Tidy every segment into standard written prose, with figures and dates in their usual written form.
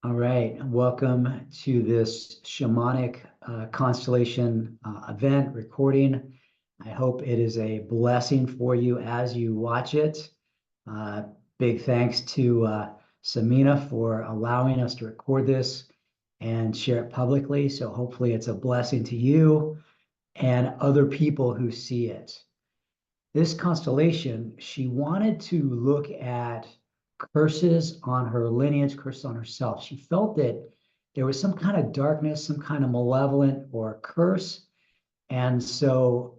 All right, welcome to this shamanic constellation event recording. I hope it is a blessing for you as you watch it. Uh, Big thanks to Samina for allowing us to record this and share it publicly. So hopefully it's a blessing to you and other people who see it. This constellation, she wanted to look at curses on her lineage, curses on herself. She felt that there was some kind of darkness, some kind of malevolent or curse. And so,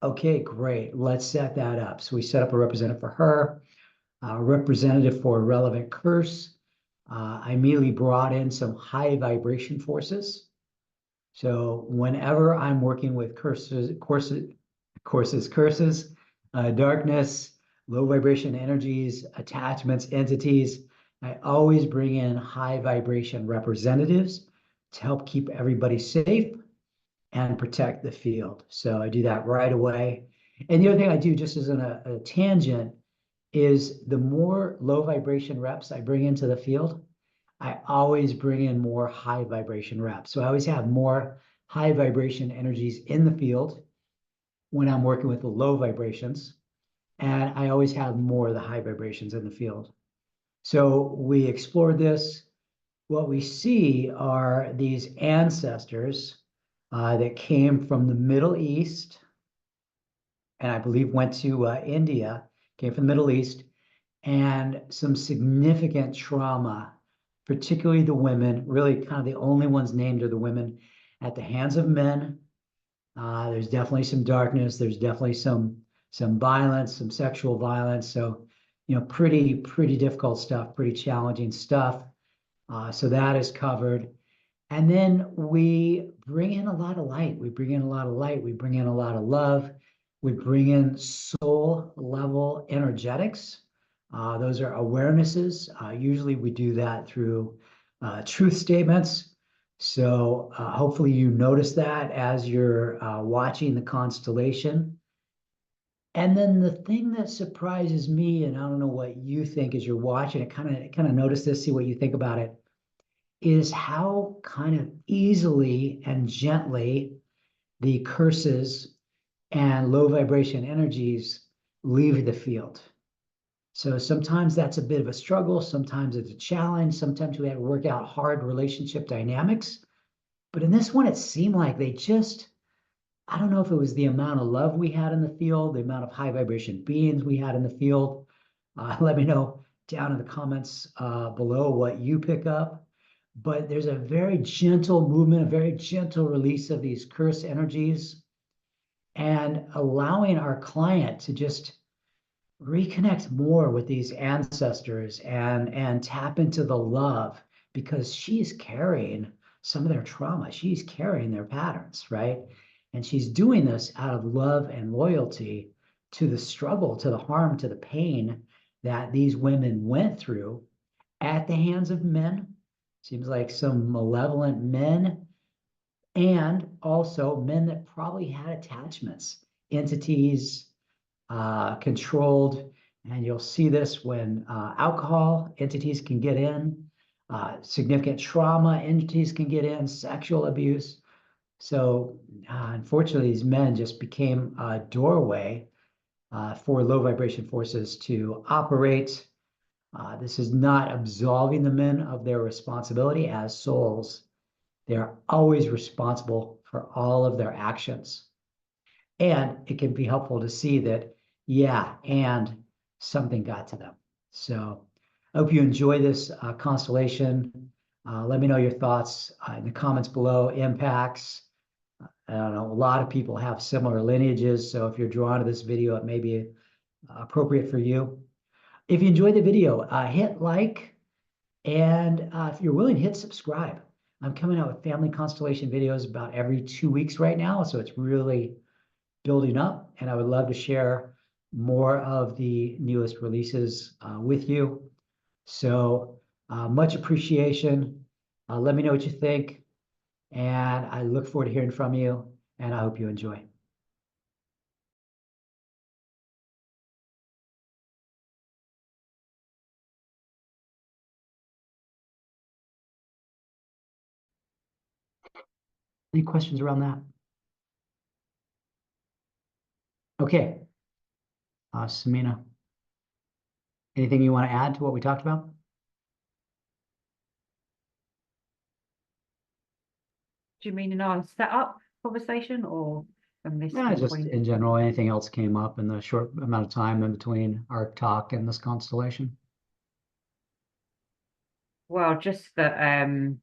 okay, great, let's set that up. So we set up a representative for her, a representative for a relevant curse. I immediately brought in some high vibration forces. So whenever I'm working with curses, darkness, low vibration energies, attachments, entities, I always bring in high vibration representatives to help keep everybody safe and protect the field. So I do that right away. And the other thing I do, just as a tangent, is the more low vibration reps I bring into the field, I always bring in more high vibration reps. So I always have more high vibration energies in the field when I'm working with the low vibrations. And I always have more of the high vibrations in the field. So we explored this. What we see are these ancestors that came from the Middle East, and I believe went to India, came from the Middle East, and some significant trauma, particularly the women, really kind of the only ones named are the women at the hands of men. There's definitely some darkness. There's definitely some violence, some sexual violence. So, pretty difficult stuff, pretty challenging stuff. So that is covered. And then we bring in a lot of light. We bring in a lot of light. We bring in a lot of love. We bring in soul level energetics. Those are awarenesses. Usually we do that through truth statements. So hopefully you notice that as you're watching the constellation. And then the thing that surprises me, and I don't know what you think as you're watching it, kind of notice this, see what you think about it, is how kind of easily and gently the curses and low vibration energies leave the field. So sometimes that's a bit of a struggle. Sometimes it's a challenge. Sometimes we have to work out hard relationship dynamics. But in this one, it seemed like they just, I don't know if it was the amount of love we had in the field, the amount of high vibration beings we had in the field. Let me know down in the comments below what you pick up. But there's a very gentle movement, a very gentle release of these curse energies, and allowing our client to just reconnect more with these ancestors and tap into the love because she's carrying some of their trauma. She's carrying their patterns, right? And she's doing this out of love and loyalty to the struggle, to the harm, to the pain that these women went through at the hands of men. Seems like some malevolent men, and also men that probably had attachments, entities, controlled. And you'll see this when alcohol entities can get in, significant trauma entities can get in, sexual abuse. So unfortunately, these men just became a doorway for low vibration forces to operate. This is not absolving the men of their responsibility as souls. They are always responsible for all of their actions. And it can be helpful to see that, yeah, and something got to them. So I hope you enjoy this constellation. Let me know your thoughts in the comments below, impacts. I don't know, a lot of people have similar lineages. So if you're drawn to this video, it may be appropriate for you. If you enjoyed the video, hit like, and if you're willing, hit subscribe. I'm coming out with family constellation videos about every 2 weeks right now. So it's really building up, and I would love to share more of the newest releases with you. So much appreciation. Let me know what you think, and I look forward to hearing from you, and I hope you enjoy. Any questions around that? Okay, Samina, anything you want to add to what we talked about? Do you mean in our setup conversation or from this Yeah, just point? in general, anything else came up in the short amount of time in between our talk and this constellation? Well, just the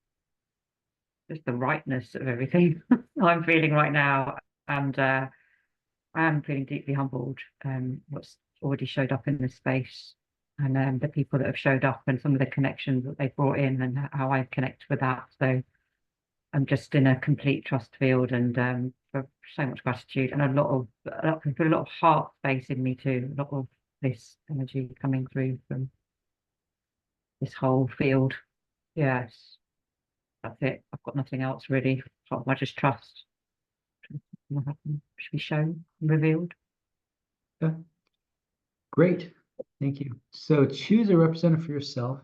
rightness of everything I'm feeling right now. And I am feeling deeply humbled, what's already showed up in this space and the people that have showed up and some of the connections that they've brought in and how I connect with that. So I'm just in a complete trust field and for so much gratitude and a lot of heart space in me too. A lot of this energy coming through from this whole field. Yes, that's it. I've got nothing else really. I just trust what happen should be shown, revealed. Okay, great. Thank you. So choose a representative for yourself.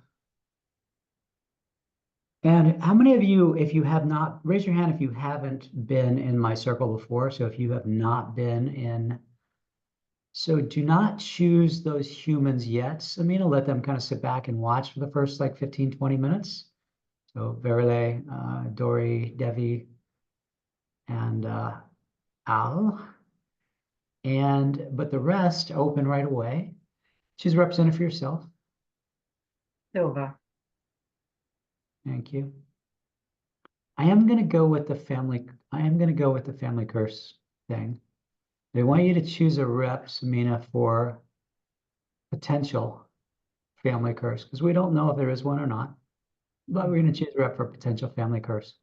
And how many of you, if you have not, raise your hand if you haven't been in my circle before. So if you have not been in, so do not choose those humans yet. Samina, let them kind of sit back and watch for the first like 15, 20 minutes. So Verle, Dory, Devi, and Al. But the rest open right away. Choose a representative for yourself. Silver. Thank you. I am going to go with the family curse thing. They want you to choose a rep, Samina, for potential family curse, because we don't know if there is one or not, but we're going to choose a rep for potential family curse.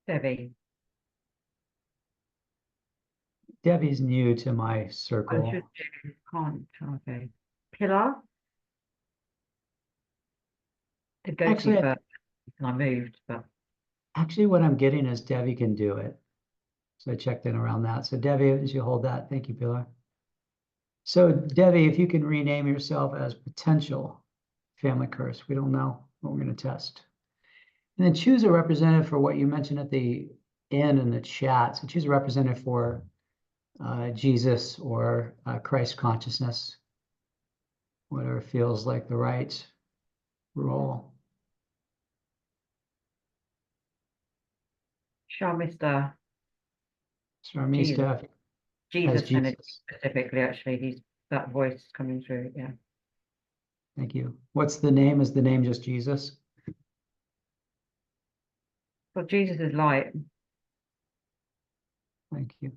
Debbie. Debbie's new to my I circle. should do, can't, okay. Pillar. To go to Actually, first and I moved, but actually, what I'm getting is Debbie can do it. So I checked in around that. So Debbie, as you hold that, thank you, Pilar. So Debbie, if you can rename yourself as potential family curse, we don't know what we're going to test. And then choose a representative for what you mentioned at the end in the chat. So choose a representative for Jesus or Christ consciousness, whatever feels like the right role. Shamista, Jesus, Sharmista as Jesus energy Jesus. specifically, actually, he's that voice coming through, yeah. Thank you. What's the name? Is the name just Jesus? Well, Jesus is light. Thank you.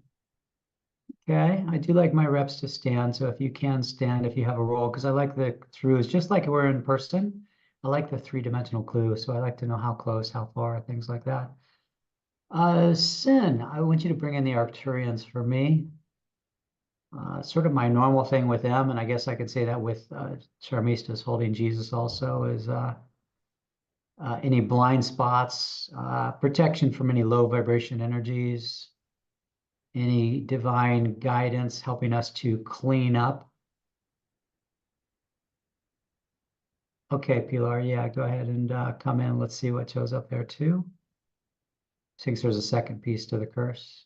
Okay, I do like my reps to stand. So if you can stand, if you have a role, because I like the throughs, just like we're in person. I like the three-dimensional clue. So I like to know how close, how far, things like that. Sin, I want you to bring in the Arcturians for me. Sort of my normal thing with them, and I guess I could say that with Charmistas holding Jesus also is any blind spots, protection from any low vibration energies, any divine guidance helping us to clean up. Okay, Pilar, yeah, go ahead and come in. Let's see what shows up there too. Since there's a second piece to the curse.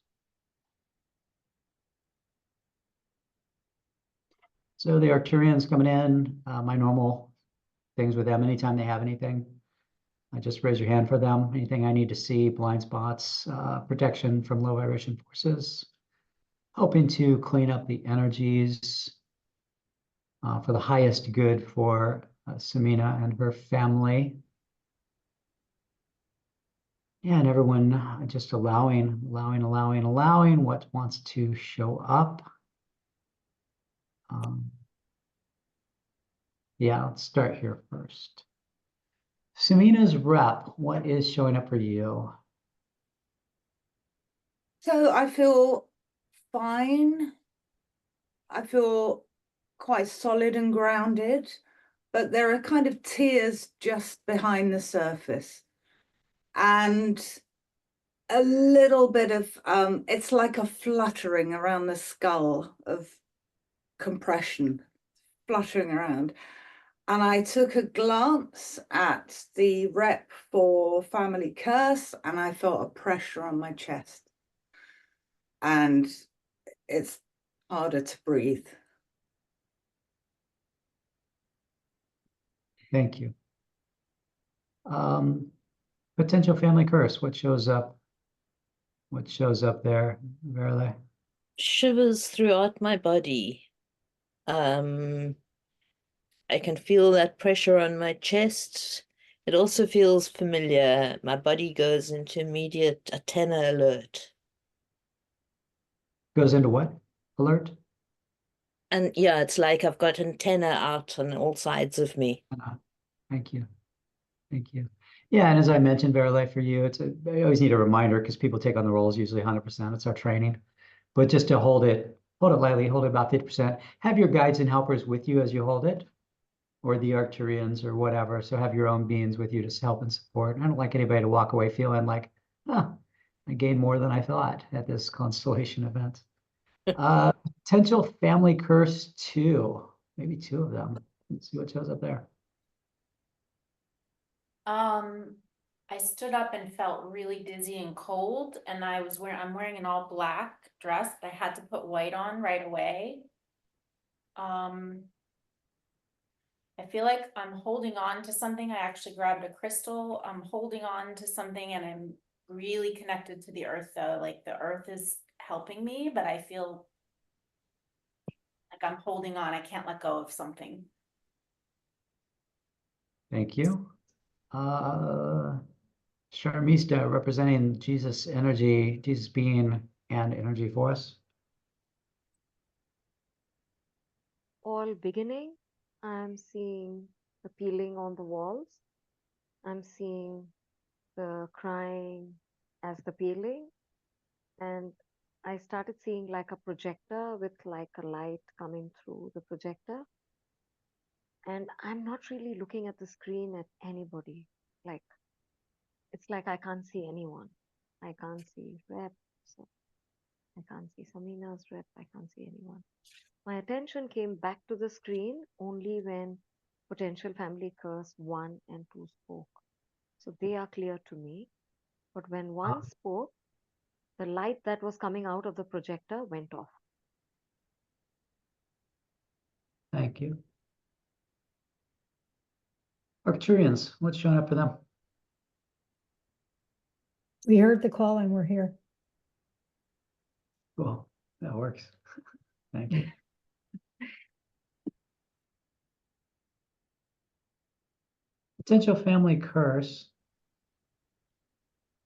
So the Arcturians coming in, my normal things with them, anytime they have anything, I just raise your hand for them. Anything I need to see, blind spots, protection from low vibration forces, helping to clean up the energies for the highest good for Samina and her family. And everyone just allowing what wants to show up. Yeah, let's start here first. Samina's rep, what is showing up for you? So I feel fine. I feel quite solid and grounded, but there are kind of tears just behind the surface. And a little bit of, it's like a fluttering around the skull of compression, fluttering around. And I took a glance at the rep for Family Curse, and I felt a pressure on my chest. And it's harder to breathe. Thank you. Potential family curse, what shows up? What shows up there, Verily? Shivers throughout my body. I can feel that pressure on my chest. It also feels familiar. My body goes into immediate antenna alert. Goes into what? Alert? And yeah, it's like I've got antenna out on all sides of me. Thank you. Thank you. Yeah, and as I mentioned, Verily, for you, I always need a reminder because people take on the roles usually 100%. It's our training. But just to hold it lightly, hold it about 50%. Have your guides and helpers with you as you hold it, or the Arcturians or whatever. So have your own beings with you to help and support. I don't like anybody to walk away feeling like, I gained more than I thought at this Constellation event. Potential family curse 2, maybe 2 of them. Let's see what shows up there. I stood up and felt really dizzy and cold, and I'm wearing an all black dress, but I had to put white on right away. I feel like I'm holding on to something. I actually grabbed a crystal. I'm holding on to something, and I'm really connected to the earth though. Like the earth is helping me, but I feel like I'm holding on. I can't let go of something. Thank you. Sharmista, representing Jesus energy, Jesus being and energy for us. All beginning, I'm seeing the peeling on the walls. I'm seeing the crying as the peeling. And I started seeing like a projector with like a light coming through the projector. And I'm not really looking at the screen at anybody. Like, it's like I can't see anyone. I can't see Rep. So I can't see Samina's Rep. I can't see anyone. My attention came back to the screen only when potential family curse 1 and 2 spoke. So they are clear to me. But when one spoke, the light that was coming out of the projector went off. Thank you. Arcturians, what's showing up for them? We heard the call and we're here. Cool, that works. Thank you. Potential family curse.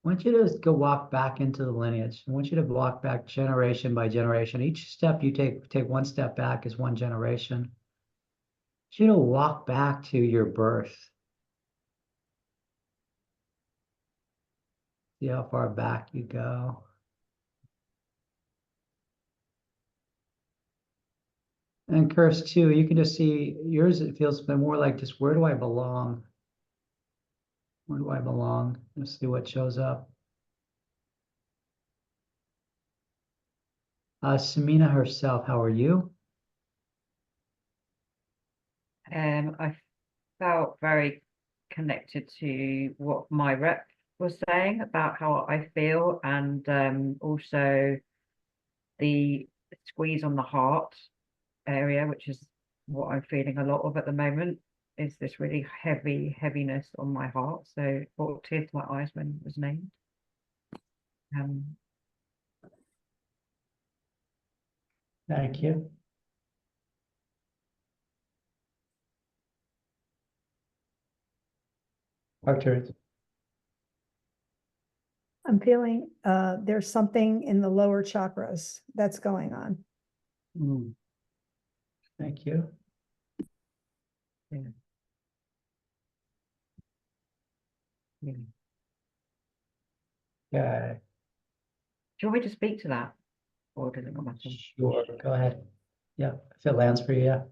I want you to go walk back into the lineage. I want you to walk back generation by generation. Each step you take one step back is one generation. I want you to walk back to your birth. See how far back you go. And curse 2, you can just see yours, it feels more like just where do I belong? Where do I belong? Let's see what shows up. Samina herself, how are you? I felt very connected to what my rep was saying about how I feel, and also the squeeze on the heart area, which is what I'm feeling a lot of at the moment, is this really heaviness on my heart. So it brought tears to my eyes when it was named. Thank you. Arcturus. I'm feeling there's something in the lower chakras that's going on. Thank you. Yeah. Yeah. Okay. Do you want me to speak to that, or does it not matter? Sure, go ahead. Yeah, if it lands for you, yeah.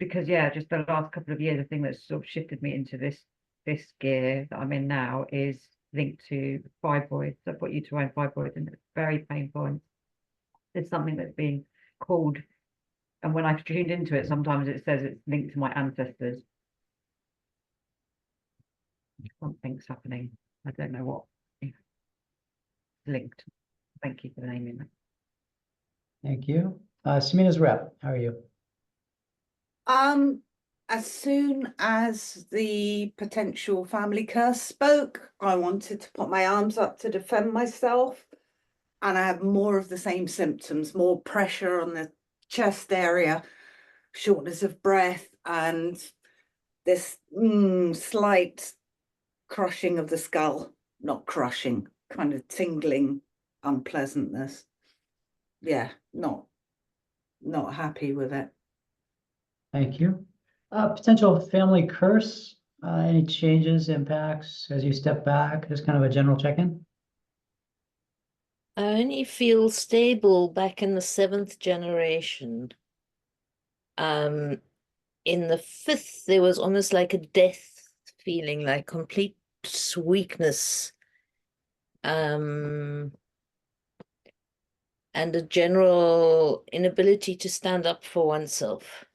Because yeah, just the last couple of years, the thing that's sort of shifted me into this gear that I'm in now is linked to fibroids. I've got uterine fibroids, and it's very painful. And it's something that's been called And when I've tuned into it, sometimes it says it's linked to my ancestors. Something's happening. I don't know what. It's linked. Thank you for naming that. Thank you. Samina's rep, how are you? As soon as the potential family curse spoke, I wanted to put my arms up to defend myself. And I have more of the same symptoms, more pressure on the chest area, shortness of breath, and this slight crushing of the skull, not crushing, kind of tingling unpleasantness. Yeah, not happy with it. Thank you. Potential family curse, any changes, impacts as you step back, just kind of a general check-in? I only feel stable back in the 7th generation. In the 5th, there was almost like a death feeling, like complete weakness. And a general inability to stand up for oneself.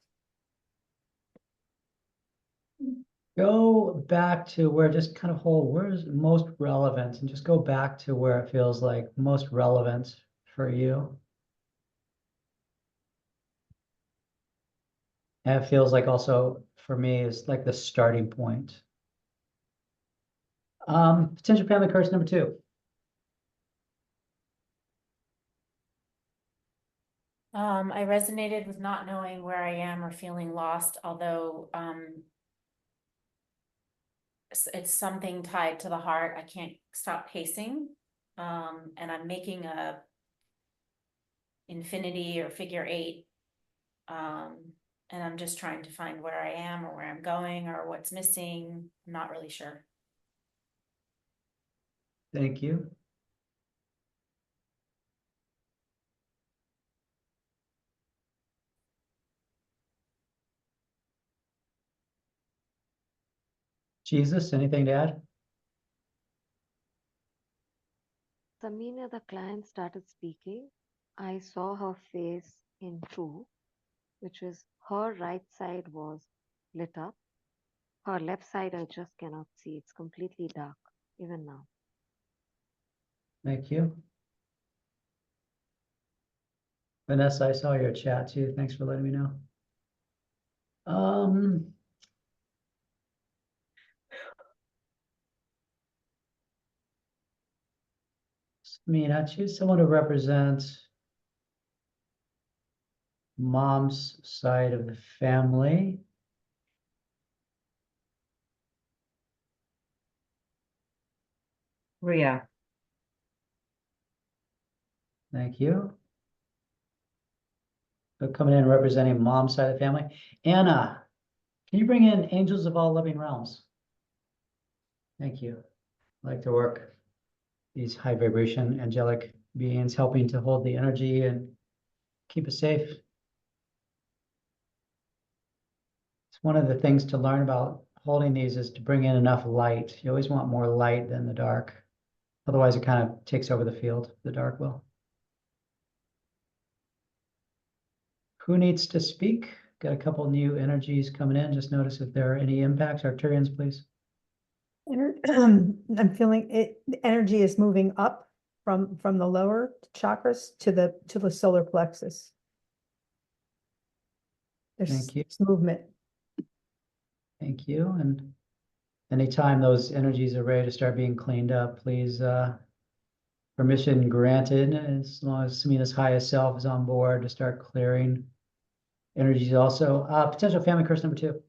Go back to where just kind of hold, where is most relevant, and just go back to where it feels like most relevant for you. And it feels like also for me is like the starting point. Potential family curse number 2. I resonated with not knowing where I am or feeling lost, although it's something tied to the heart. I can't stop pacing. And I'm making a infinity or figure 8. And I'm just trying to find where I am or where I'm going or what's missing. I'm not really sure. Thank you. Jesus, anything to add? Samina, the client started speaking. I saw her face in two, which was her right side was lit up. Her left side, I just cannot see. It's completely dark, even now. Thank you. Vanessa, I saw your chat too. Thanks for letting me know. I choose someone to represent mom's side of the family. Ria. Thank you. So coming in representing mom's side of the family. Anna, can you bring in angels of all living realms? Thank you. I like to work these high vibration angelic beings, helping to hold the energy and keep us safe. It's one of the things to learn about holding these is to bring in enough light. You always want more light than the dark. Otherwise, it kind of takes over the field, the dark will. Who needs to speak? Got a couple new energies coming in. Just notice if there are any impacts. Arcturians, please. I'm feeling it, the energy is moving up from the lower chakras to the solar plexus. There's Thank you. this movement. Thank you. And anytime those energies are ready to start being cleaned up, please, permission granted, as long as Samina's highest self is on board to start clearing energies also. Potential family curse number 2.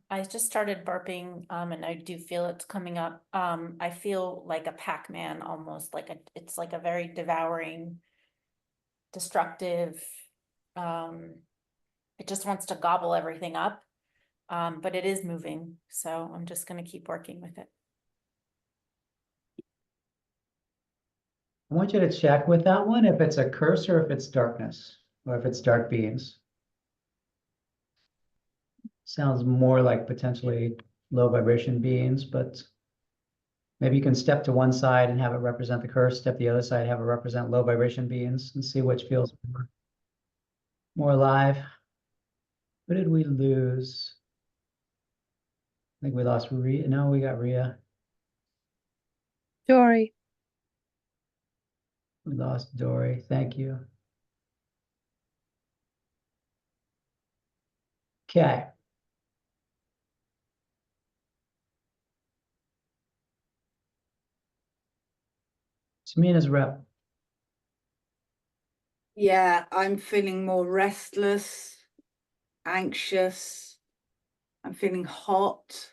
I just started burping, and I do feel it's coming up. I feel like a Pac-Man almost, it's like a very devouring, destructive, it just wants to gobble everything up. But it is moving, so I'm just gonna keep working with it. I want you to check with that one if it's a curse or if it's darkness or if it's dark beings. Sounds more like potentially low vibration beings, but Maybe you can step to one side and have it represent the curse, step the other side, have it represent low vibration beings, and see which feels more alive. What did we lose? I think we lost Rhea. No, we got Rhea. Dory. We lost Dory. Thank you. Okay. Samina's rep. Yeah, I'm feeling more restless, anxious. I'm feeling hot.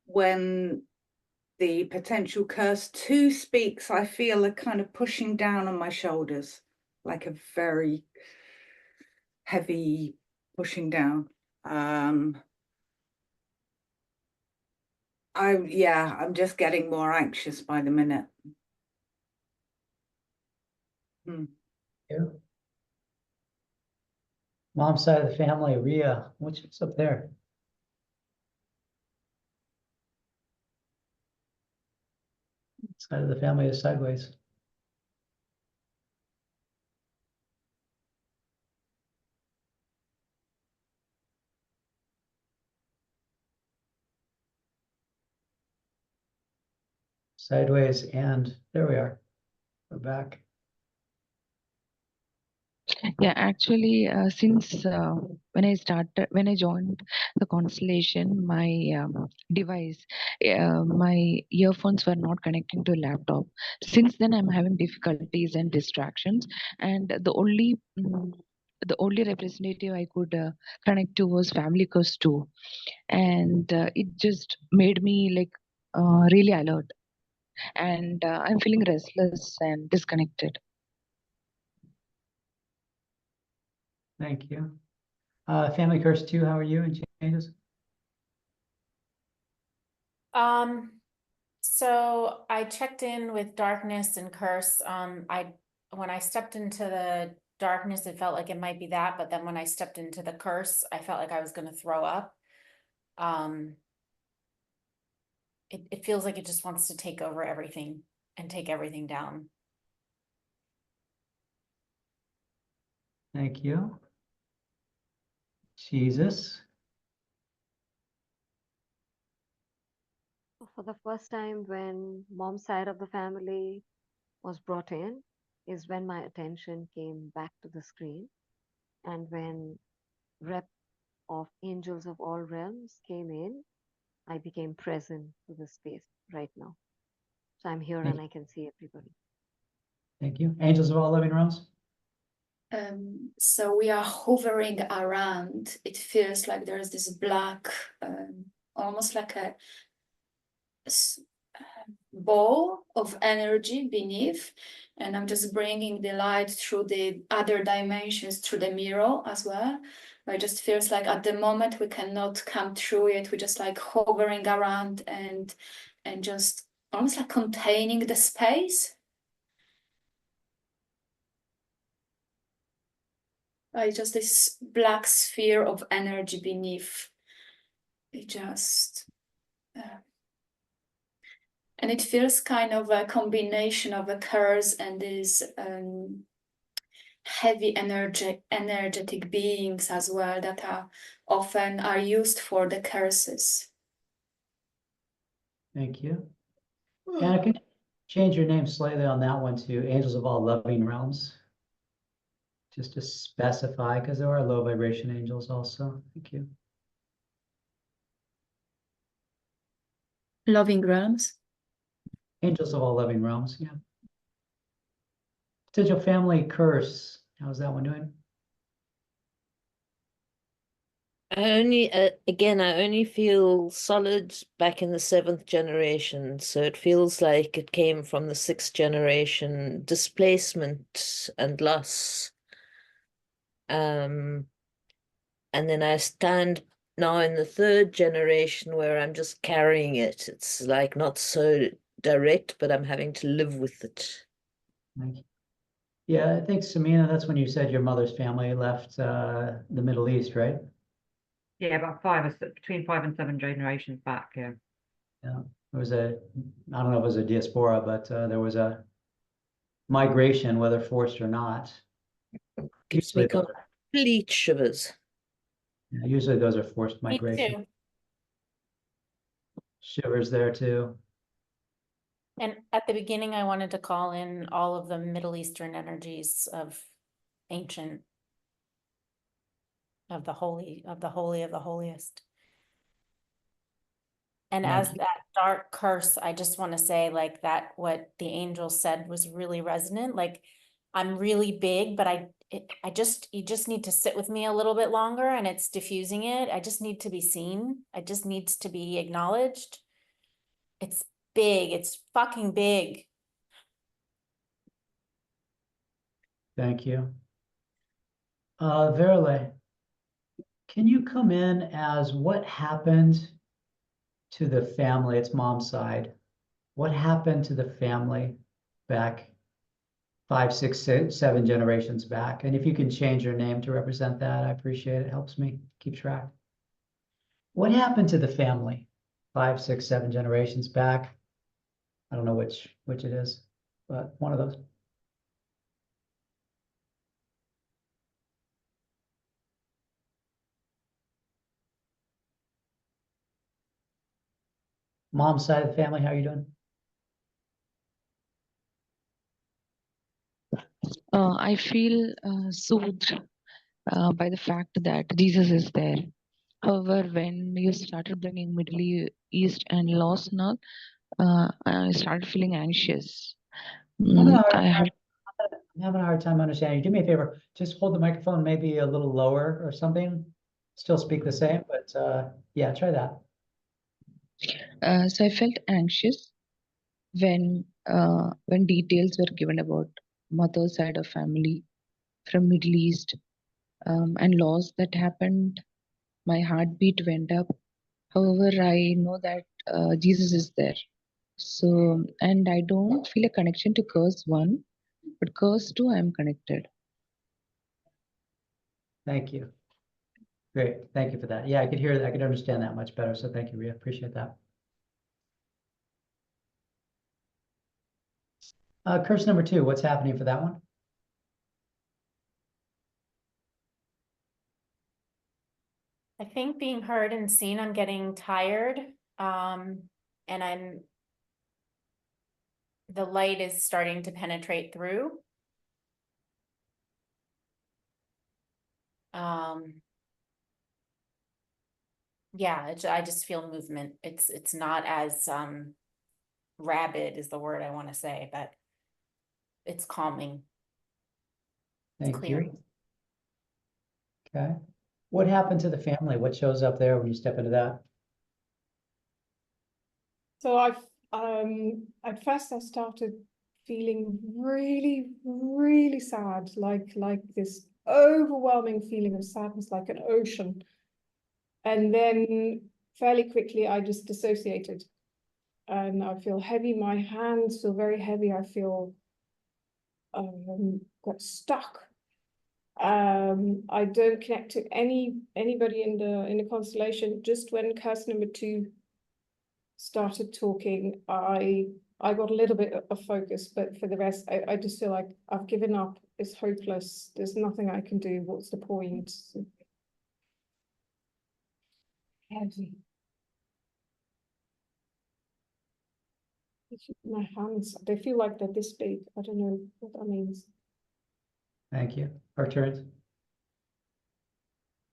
When the potential curse 2 speaks, I feel a kind of pushing down on my shoulders, like a very heavy pushing down. I'm just getting more anxious by the minute. Yeah. Mom's side of the family, Rhea. What's up there? Side of the family is sideways. Sideways, and there we are. We're back. Yeah, actually, since when I joined the Constellation, my device, my earphones were not connecting to laptop. Since then, I'm having difficulties and distractions, and the only representative I could connect to was Family Curse 2, and it just made me like really alert, and I'm feeling restless and disconnected. Thank you. Family Curse 2, how are you and changes? So I checked in with darkness and curse. When I stepped into the darkness, it felt like it might be that, but then when I stepped into the curse, I felt like I was going to throw up. It feels like it just wants to take over everything and take everything down. Thank you. Jesus. For the first time, when mom's side of the family was brought in, is when my attention came back to the screen. And when rep of angels of all realms came in, I became present to the space right now. So I'm here and I can see everybody. Thank you. Angels of all living realms. So we are hovering around. It feels like there's this black, almost like a ball of energy beneath, and I'm just bringing the light through the other dimensions, through the mirror as well. But it just feels like at the moment we cannot come through it. We're just like hovering around and just almost like containing the space. Just this black sphere of energy beneath. It just, and it feels kind of a combination of a curse and these heavy energetic beings as well that are often used for the curses. Thank you. Anna, can you change your name slightly on that one to Angels of all loving realms? Just to specify, because there are low vibration angels also. Thank you. Loving realms. Angels of all loving realms, yeah. Potential family curse. How's that one doing? I only feel solid back in the 7th generation, so it feels like it came from the 6th generation, displacement and loss. And then I stand now in the 3rd generation where I'm just carrying it. It's like not so direct, but I'm having to live with it. Thank you. Yeah, I think Samina, that's when you said your mother's family left the Middle East, right? Yeah, about between 5 and 7 generations back. Yeah. Yeah. there was I don't know if it was a diaspora, but there was a migration, whether forced or not. Gives me Usually those complete shivers. usually those are forced Me migration. too. Shivers there too. And at the beginning, I wanted to call in all of the Middle Eastern energies of ancient, of the holy, of the holy of the holiest. And Thank as you. that dark curse, I just want to say like that, what the angel said was really resonant. Like I'm really big, but you just need to sit with me a little bit longer and it's diffusing it. I just need to be seen. It just needs to be acknowledged. It's big. It's fucking big. Thank you. Verle, can you come in as what happened to the family? It's mom's side. What happened to the family back 5, 6, 7 generations back? And if you can change your name to represent that, I appreciate it. It helps me keep track. What happened to the family 5, 6, 7 generations back? I don't know which it is, but one of those. Mom's side of the family, how are you doing? I feel soothed by the fact that Jesus is there. However, when you started bringing East and lost North, I started feeling anxious. I'm having a hard I have I'm having a hard time understanding. Do me a favor, just hold the microphone maybe a little lower or something. Still speak the same, but yeah, try that. so I felt anxious when details were given about mother's side of family from Middle East and laws that happened. My heartbeat went up. However, I know that Jesus is there. So, and I don't feel a connection to curse one, but curse two, I'm connected. Thank you. Great. Thank you for that. Yeah, I could hear that. I could understand that much better. So thank you, Rhea. Appreciate that. Curse number 2, what's happening for that one? I think being heard and seen, I'm getting tired. And the light is starting to penetrate through. Yeah, I just feel movement. It's not as rabid is the word I want to say, but it's calming. It's Thank clear. you. Okay. What happened to the family? What shows up there when you step into that? So at first I started feeling really, really sad, like this overwhelming feeling of sadness, like an ocean. And then fairly quickly I just dissociated. And I feel heavy, my hands feel very heavy. I feel got stuck. I don't connect to anybody in the constellation. Just when curse number 2 started talking, I got a little bit of focus, but for the rest, I just feel like I've given up. It's hopeless. There's nothing I can do. What's the point? Heavy. My hands, they feel like they're this big. I don't know what that means. Thank you. Arcturus?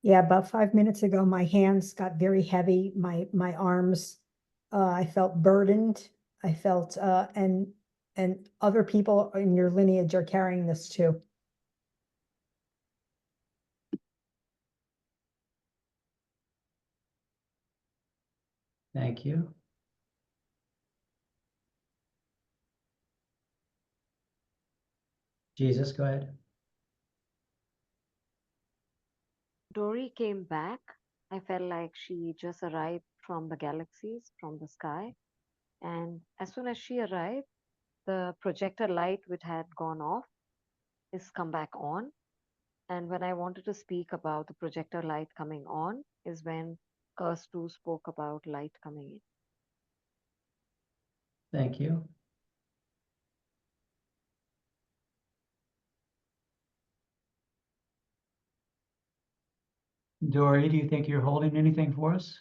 Yeah, about 5 minutes ago, my hands got very heavy. My arms, I felt burdened. I felt, and other people in your lineage are carrying this too. Thank you. Jesus, go ahead. Dory came back. I felt like she just arrived from the galaxies, from the sky. And as soon as she arrived, the projector light, which had gone off, is come back on. And when I wanted to speak about the projector light coming on, is when Curse 2 spoke about light coming in. Thank you. Dory, do you think you're holding anything for us?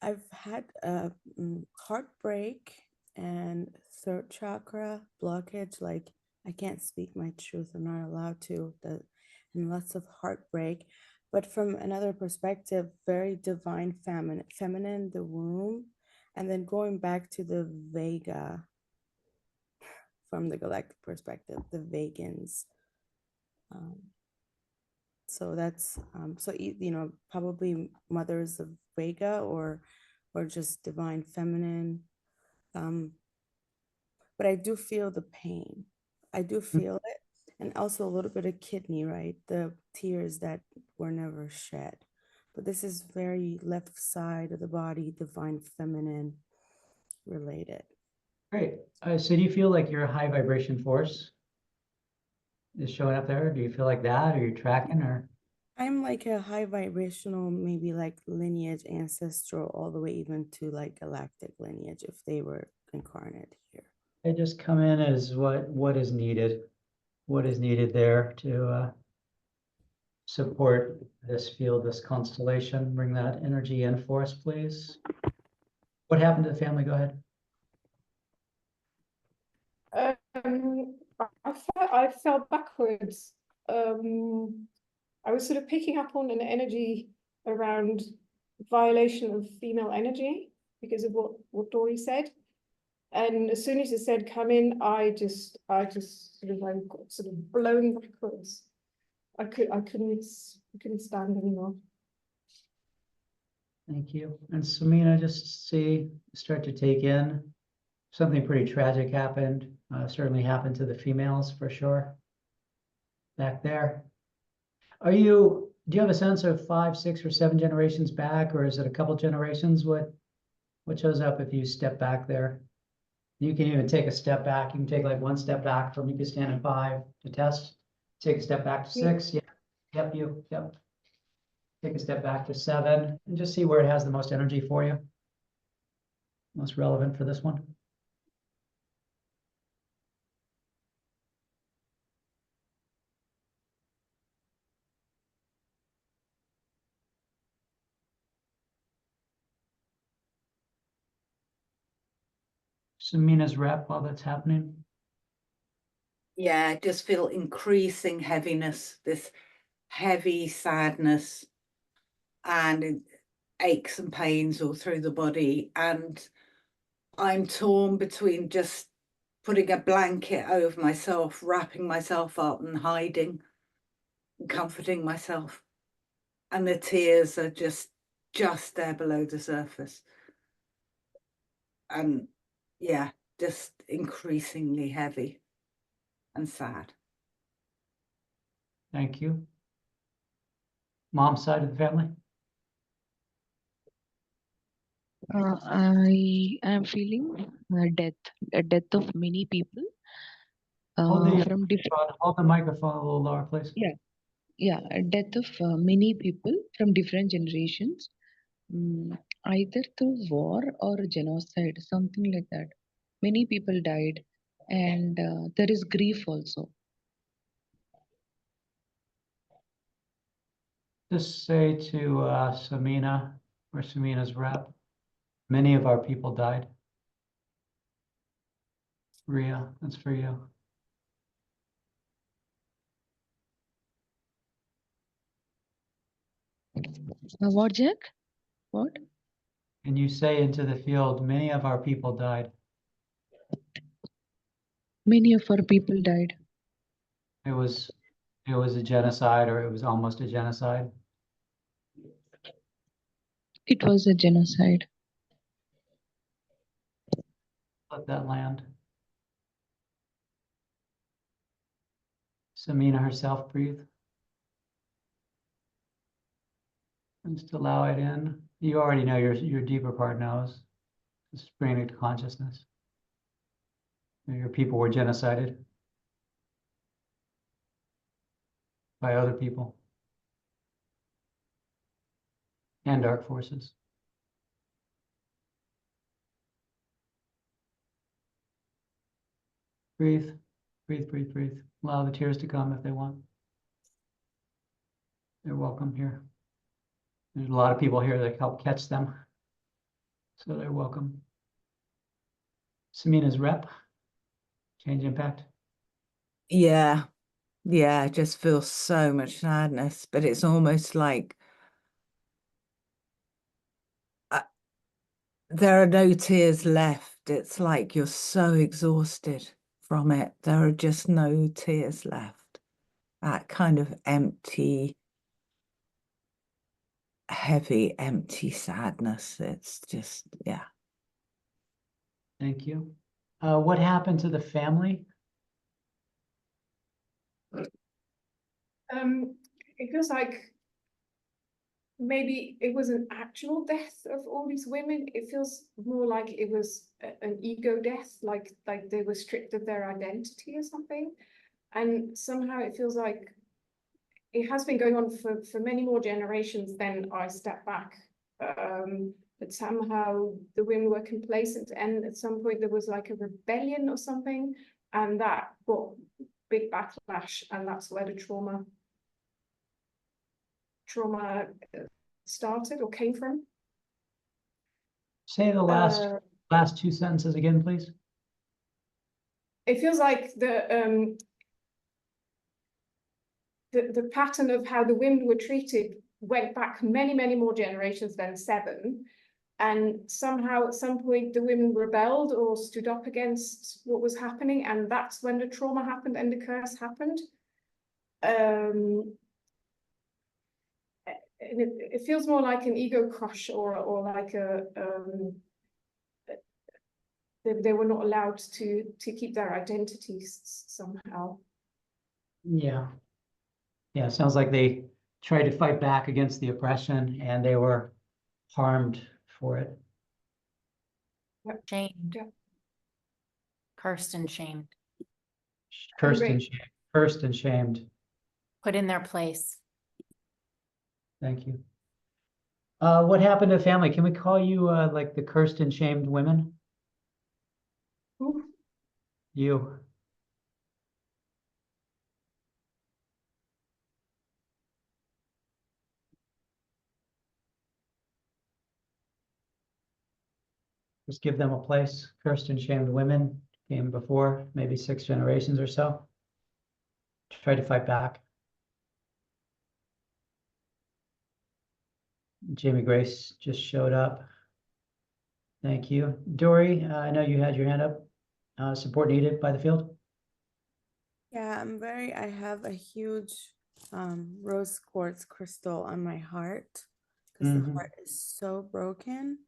I've had heartbreak and third chakra blockage, like I can't speak my truth, I'm not allowed to, and lots of heartbreak. But from another perspective, very divine feminine, the womb, and then going back to the Vega from the galactic perspective, the Vegans. So that's probably mothers of Vega or just divine feminine. But I do feel the pain. I do feel it. And also a little bit of kidney, right? The tears that were never shed. But this is very left side of the body, divine feminine related. Great. So do you feel like your high vibration force is showing up there? Do you feel like that? Are you tracking or? I'm like a high vibrational, maybe like lineage, ancestral, all the way even to like galactic lineage if they were incarnate here. They just come in as what is needed there to support this field, this constellation. Bring that energy in for us, please. What happened to the family? Go ahead. I fell backwards. I was sort of picking up on an energy around violation of female energy because of what Dory said. And as soon as it said come in, I just got sort of blown backwards. I couldn't stand anymore. Thank you. And Samina, just start to take in something pretty tragic happened. Certainly happened to the females for sure. Back there. Do you have a sense of 5, 6, or 7 generations back, or is it a couple generations? What shows up if you step back there? You can even take a step back. You can take like one step back from, you can stand in 5 to test. Take a step back to 6. Yeah. Yep. Take a step back to 7 and just see where it has the most energy for you. Most relevant for this one. Samina's rep while that's happening. Yeah, I just feel increasing heaviness, this heavy sadness and aches and pains all through the body. And I'm torn between just putting a blanket over myself, wrapping myself up and hiding and comforting myself. And the tears are just there below the surface. And yeah, just increasingly heavy and sad. Thank you. Mom's side of the family. I am feeling a death of many people from different. Hold the microphone a little lower, please. Yeah, a death of many people from different generations, either through war or genocide, something like that. Many people died, and there is grief also. Just say to Samina or Samina's rep, many of our people died. Ria, that's for you. What, Jack? What? And you say into the field, many of our people died. Many of our people died. It was a genocide, or it was almost a genocide. It was a genocide. Let that land. Samina herself breathe. And just allow it in. You already know, your deeper part knows. Just bring it to consciousness. Your people were genocided by other people and dark forces. Breathe, breathe, breathe, breathe. Allow the tears to come if they want. They're welcome here. There's a lot of people here that help catch them. So they're welcome. Samina's rep. Change impact. Yeah, yeah, I just feel so much sadness, but it's almost like there are no tears left. It's like you're so exhausted from it. There are just no tears left. That kind of empty, heavy, empty sadness. It's just, yeah. Thank you. What happened to the family? It feels like maybe it was an actual death of all these women. It feels more like it was an ego death, like they were stripped of their identity or something. And somehow it feels like it has been going on for many more generations than I step back. But somehow the women were complacent, and at some point there was like a rebellion or something, and that got big backlash, and that's where the trauma started or came from. Say the last two sentences again, please. It feels like the pattern of how the women were treated went back many more generations than 7, and somehow at some point the women rebelled or stood up against what was happening, and that's when the trauma happened and the curse happened. And it feels more like an ego crush or like a they were not allowed to keep their identities somehow. Yeah. Yeah, sounds like they tried to fight back against the oppression and they were harmed for it. Shamed. Yeah. Cursed and shamed. Cursed and Right. shamed. Cursed and shamed. Put in their place. Thank you. What happened to the family? Can we call you like the cursed and shamed women? Ooh. You. Just give them a place. Cursed and shamed women came before, maybe 6 generations or so. Try to fight back. Jamie Grace just showed up. Thank you. Dory, I know you had your hand up. Support needed by the field. Yeah, I have a huge rose quartz crystal on my heart because the heart is so broken,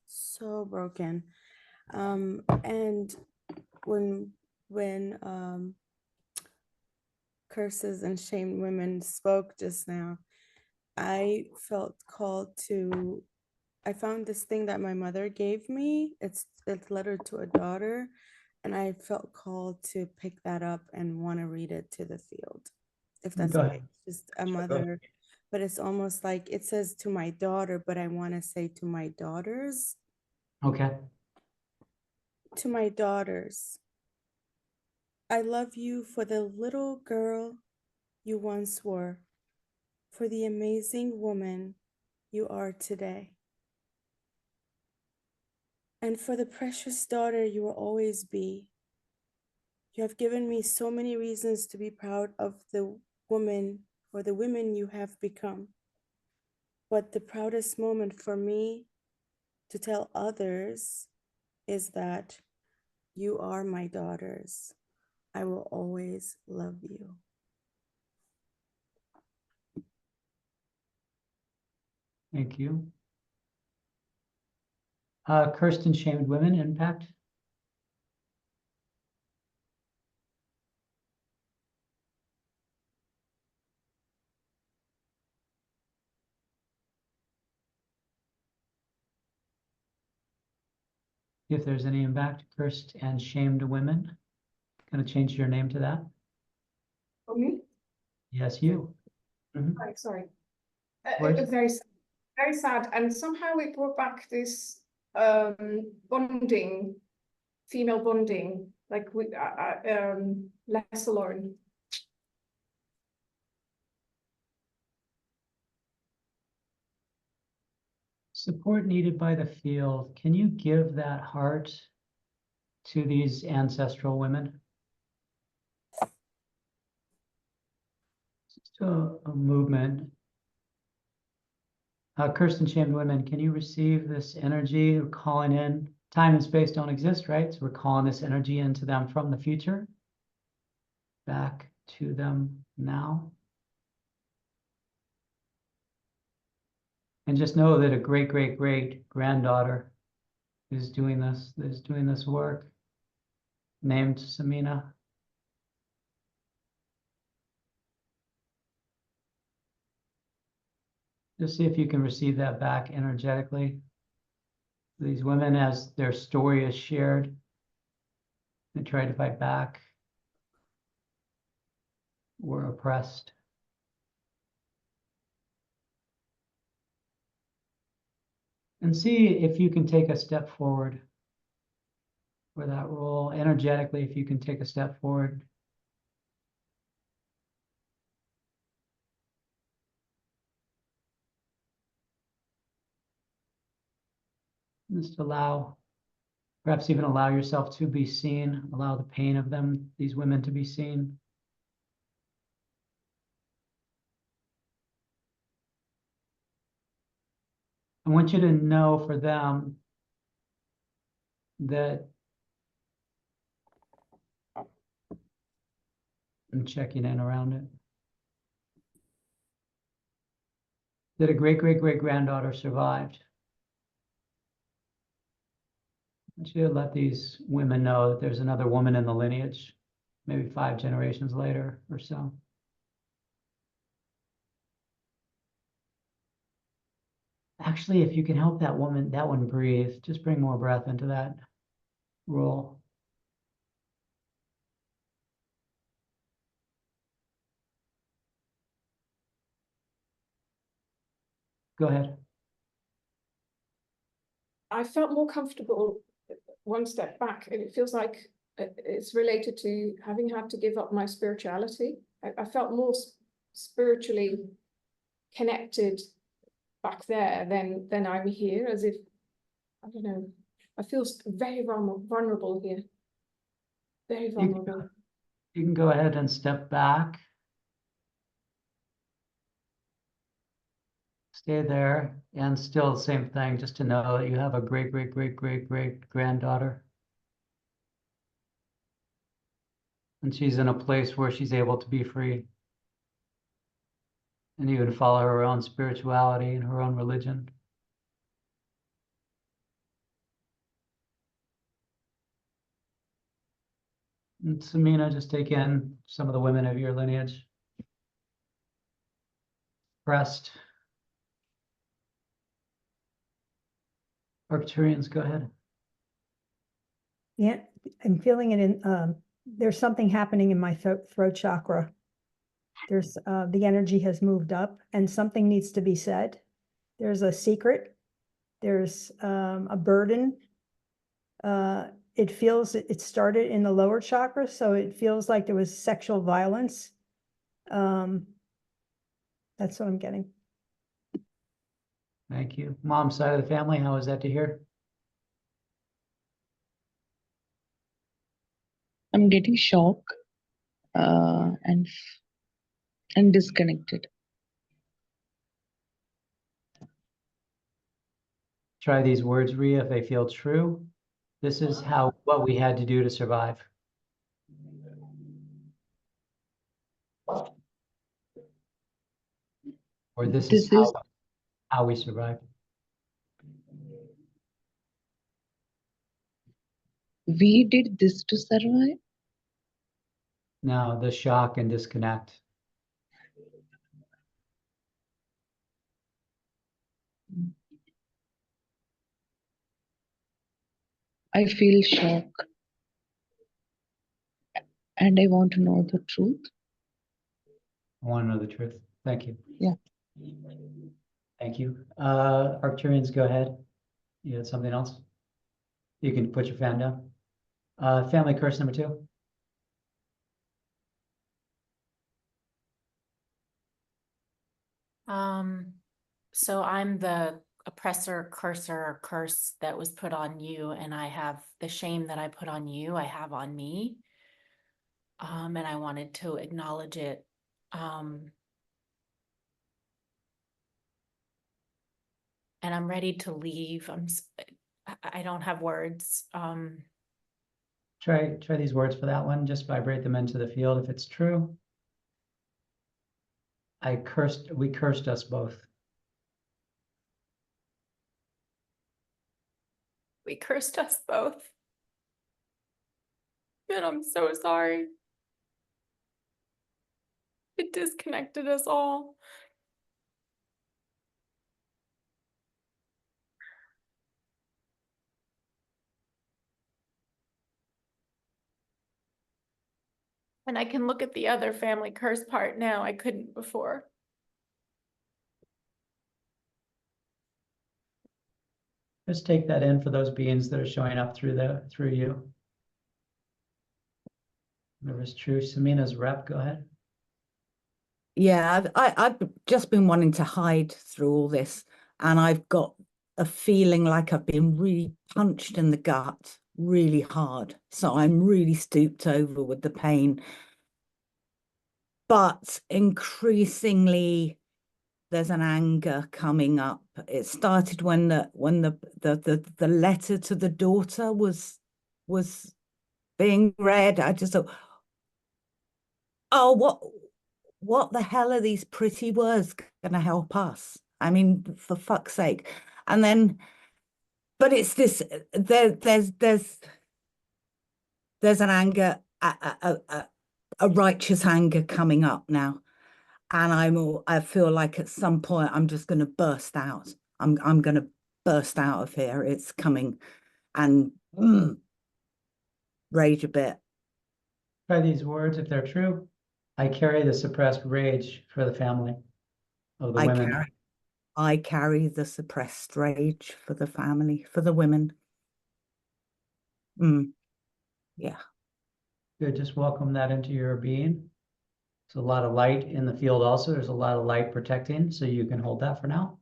so broken. And when curses and shamed women spoke just now, I felt called to, I found this thing that my mother gave me. It's a letter to a daughter, and I felt called to pick that up and want to read it to the field. If that's Go okay. ahead. It's just a Sure, go mother, ahead. but it's almost like it says to my daughter, but I want to say to my daughters. Okay. To my daughters, I love you for the little girl you once were, for the amazing woman you are today, and for the precious daughter you will always be. You have given me so many reasons to be proud of the woman or the women you have become. But the proudest moment for me to tell others is that you are my daughters. I will always love you. Thank you. Cursed and shamed women impact. If there's any impact, cursed and shamed women. Gonna change your name to that? For me? Yes, you. Sorry. Words? Very sad, and somehow it brought back this bonding female bonding, like we less alone. Support needed by the field. Can you give that heart to these ancestral women? Just a movement. Cursed and shamed women, can you receive this energy? We're calling in. Time and space don't exist, right? So we're calling this energy into them from the future. Back to them now. And just know that a great granddaughter is doing this work, named Samina. Just see if you can receive that back energetically. These women, as their story is shared, they try to fight back, were oppressed. And see if you can take a step forward for that role. Energetically, if you can take a step forward. Just allow, perhaps even allow yourself to be seen, allow the pain of them, these women, to be seen. I want you to know for them that I'm checking in around it. That a great granddaughter survived. I want you to let these women know that there's another woman in the lineage, maybe 5 generations later or so. Actually, if you can help that one breathe, just bring more breath into that role. Go ahead. I felt more comfortable one step back, and it feels like it's related to having had to give up my spirituality. I felt more spiritually connected back there than I'm here, as if, I don't know, I feel very vulnerable here. Very vulnerable. You can go ahead and step back. Stay there, and still the same thing, just to know that you have a great granddaughter. And she's in a place where she's able to be free. And even follow her own spirituality and her own religion. And Samina, just take in some of the women of your lineage. Breast. Arcturians, go ahead. Yeah, I'm feeling it in, there's something happening in my throat chakra. There's, the energy has moved up and something needs to be said. There's a secret. There's, a burden. It feels, it started in the lower chakra, so it feels like there was sexual violence. That's what I'm getting. Thank you. Mom's side of the family, how is that to hear? I'm getting shock and disconnected. Try these words, Rhea, if they feel true. This is what we had to do to survive. Or this is how we survived. We did this to survive. Now the shock and disconnect. I feel shock and I want to know the truth. I want to know the truth. Thank you. Yeah. Thank you. Arcturians, go ahead. You had something else? You can put your fan down. Family curse number 2. So I'm the oppressor, cursor, or curse that was put on you, and I have the shame that I put on you, I have on me. And I wanted to acknowledge it. And I'm ready to leave. I don't have words. Try these words for that one. Just vibrate them into the field if it's true. We cursed us both. We cursed us both. And I'm so sorry. It disconnected us all. And I can look at the other family curse part now. I couldn't before. Just take that in for those beings that are showing up through you. Whatever's true. Samina's rep, go ahead. Yeah, I've just been wanting to hide through all this, and I've got a feeling like I've been really punched in the gut really hard. So I'm really stooped over with the pain. But increasingly there's an anger coming up. It started when the letter to the daughter was being read. I just thought, oh, what the hell are these pretty words going to help us? I mean, for fuck's sake. And then, but it's this, there's an anger, a righteous anger coming up now. And I feel like at some point I'm just going to burst out. I'm going to burst out of here. It's coming, and rage a bit. Try these words if they're true. I carry the suppressed rage for the family of the women. I carry the suppressed rage for the family, for the women. Yeah. Good. Just welcome that into your being. There's a lot of light in the field also. There's a lot of light protecting, so you can hold that for now.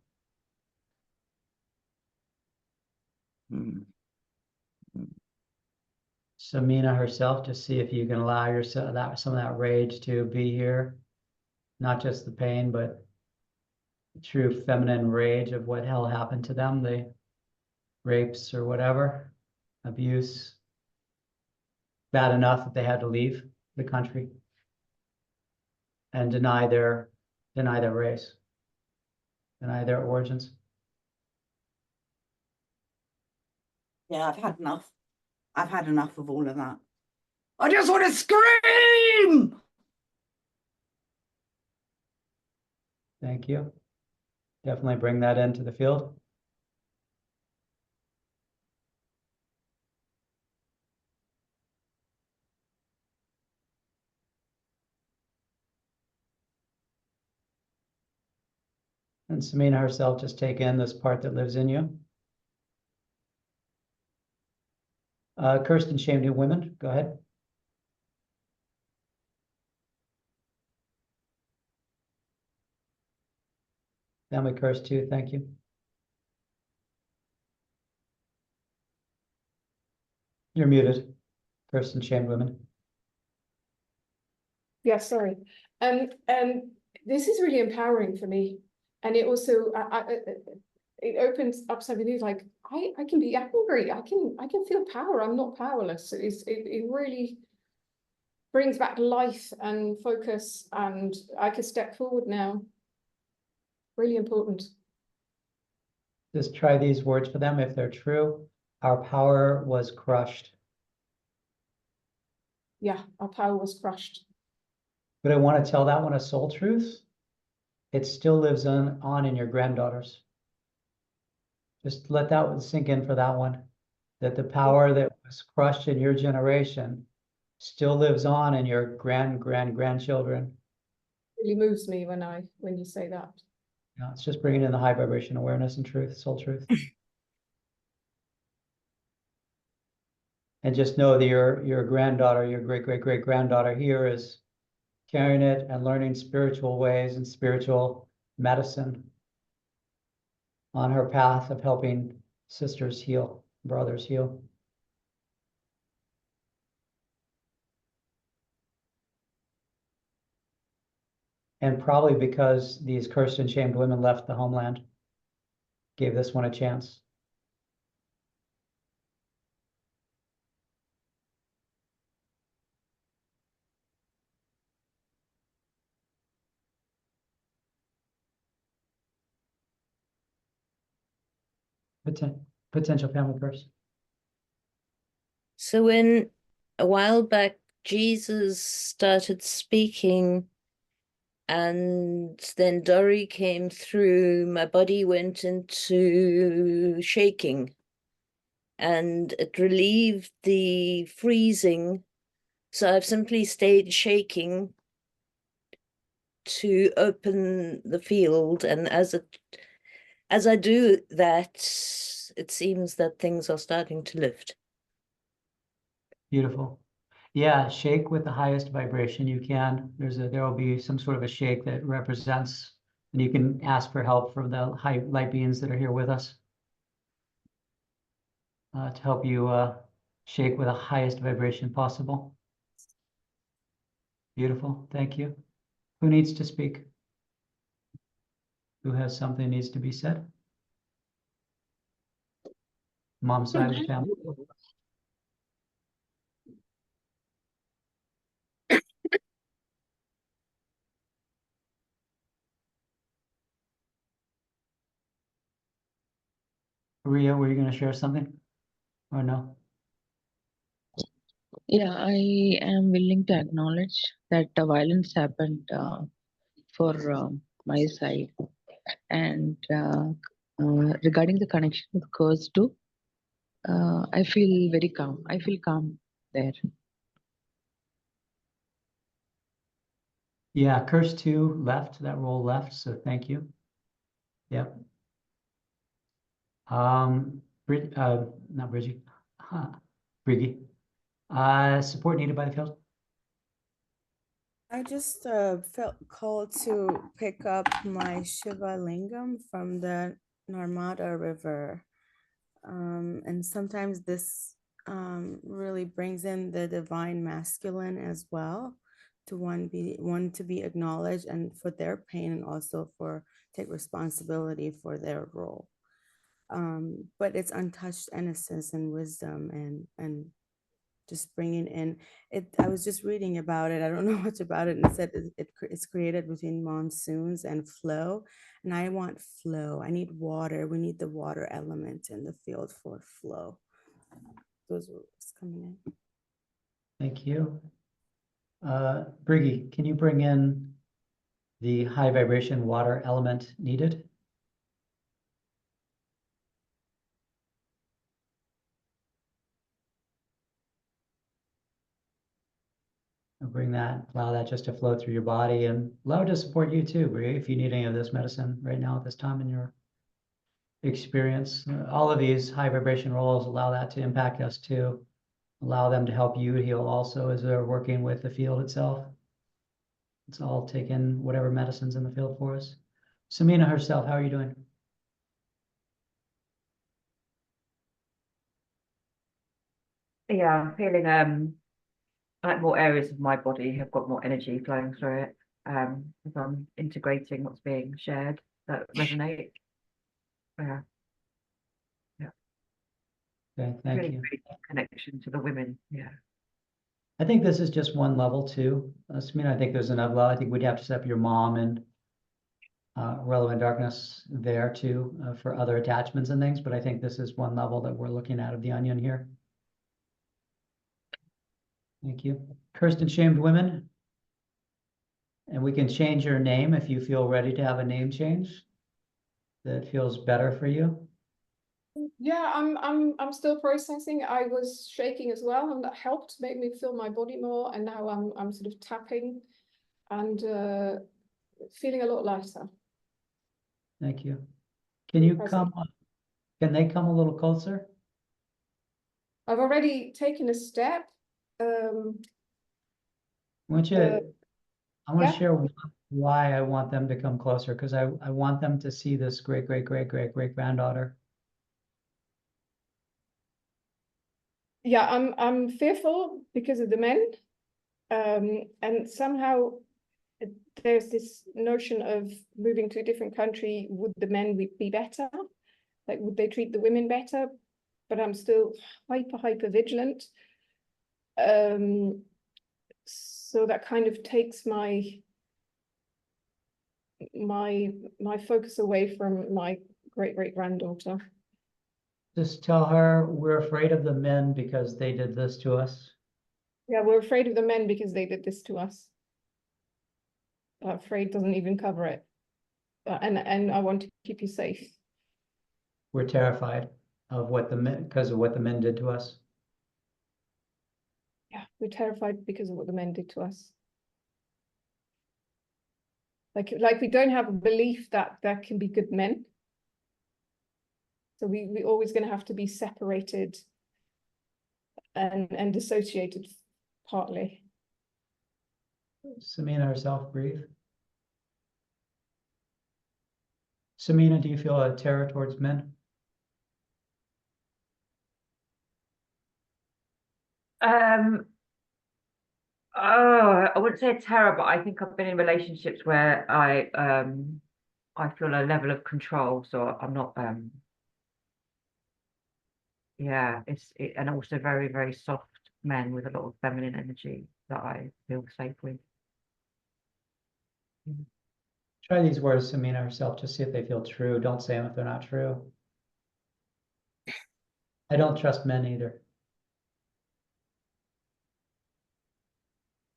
Samina herself, just see if you can allow yourself some of that rage to be here. Not just the pain, but the true feminine rage of what hell happened to them, the rapes or whatever, abuse. Bad enough that they had to leave the country and deny their race, deny their origins. Yeah, I've had enough. I've had enough of all of that. I just want to scream. Thank you. Definitely bring that into the field. And Samina herself, just take in this part that lives in you. Cursed and shamed women, go ahead. Family curse too, thank you. You're muted. Cursed and shamed women. Yeah, sorry. And this is really empowering for me, and it also it opens up something new. Like I can be angry. I can feel power. I'm not powerless. It really brings back life and focus, and I can step forward now. Really important. Just try these words for them if they're true. Our power was crushed. Yeah, our power was crushed. But I want to tell that one a soul truth. It still lives on in your granddaughters. Just let that one sink in for that one. That the power that was crushed in your generation still lives on in your grandchildren. Really moves me when you say that. Yeah, it's just bringing in the high vibration awareness and truth, soul truth. And just know that your granddaughter, your great-great-great-granddaughter here is carrying it and learning spiritual ways and spiritual medicine on her path of helping sisters heal, brothers heal. And probably because these cursed and shamed women left the homeland, gave this one a chance. Potential family curse. So when a while back Jesus started speaking and then Dory came through, my body went into shaking and it relieved the freezing. So I've simply stayed shaking to open the field, and as I do that, it seems that things are starting to lift. Beautiful. Yeah, shake with the highest vibration you can. There will be some sort of a shake that represents, and you can ask for help from the high light beings that are here with us to help you shake with the highest vibration possible. Beautiful. Thank you. Who needs to speak? Who has something needs to be said? Mom's side of the family. Ria, were you going to share something or no? Yeah, I am willing to acknowledge that the violence happened for my side, and regarding the connection with curse too, I feel very calm. I feel calm there. Yeah, curse 2 left, that role left, so thank you. Yep. Not Bridgie. Briggy. Support needed by the field. I just felt called to pick up my Shiva Lingam from the Narmada River. And sometimes this really brings in the divine masculine as well, to one to be acknowledged and for their pain, and also for take responsibility for their role. But it's untouched innocence and wisdom, and just bringing in it. I was just reading about it. I don't know much about it, and it said it's created between monsoons and flow. And I want flow. I need water. We need the water element in the field for flow. Those were what's coming in. Thank you. Briggy, can you bring in the high vibration water element needed? And bring that, allow that just to flow through your body, and allow it to support you too, Briggy, if you need any of this medicine right now at this time in your experience. All of these high vibration roles allow that to impact us too. Allow them to help you heal also as they're working with the field itself. It's all taking whatever medicine's in the field for us. Samina herself, how are you doing? Yeah, I'm feeling like more areas of my body have got more energy flowing through it. As I'm integrating what's being shared that resonate. Yeah. Okay, thank Really you. great connection to the women. Yeah. I think this is just one level too. Samina, I think there's another level. I think we'd have to set up your mom and relevant darkness there too for other attachments and things, but I think this is one level that we're looking at of the onion here. Thank you. Cursed and shamed women. And we can change your name if you feel ready to have a name change that feels better for you. Yeah, I'm still processing. I was shaking as well, and that helped, made me feel my body more. And now I'm sort of tapping and feeling a lot lighter. Thank you. Can you come? Can they come a little closer? I've already taken a step. I want you Uh, to, I want to yeah. share why I want them to come closer, because I want them to see this great granddaughter. Yeah, I'm fearful because of the men. And somehow there's this notion of moving to a different country. Would the men be better? Like, would they treat the women better? But I'm still hyper vigilant. So that kind of takes my focus away from my great granddaughter. Just tell her we're afraid of the men because they did this to us. Yeah, we're afraid of the men because they did this to us. Afraid doesn't even cover it. And I want to keep you safe. We're terrified of what the men, because of what the men did to us. Yeah, we're terrified because of what the men did to us. Like we don't have a belief that there can be good men. So we always going to have to be separated and dissociated partly. Samina herself, breathe. Samina, do you feel a terror towards men? Oh, I wouldn't say a terror, but I think I've been in relationships where I feel a level of control, so I'm not yeah, and also very soft men with a lot of feminine energy that I feel safe with. Try these words, Samina herself, just see if they feel true. Don't say them if they're not true. I don't trust men either.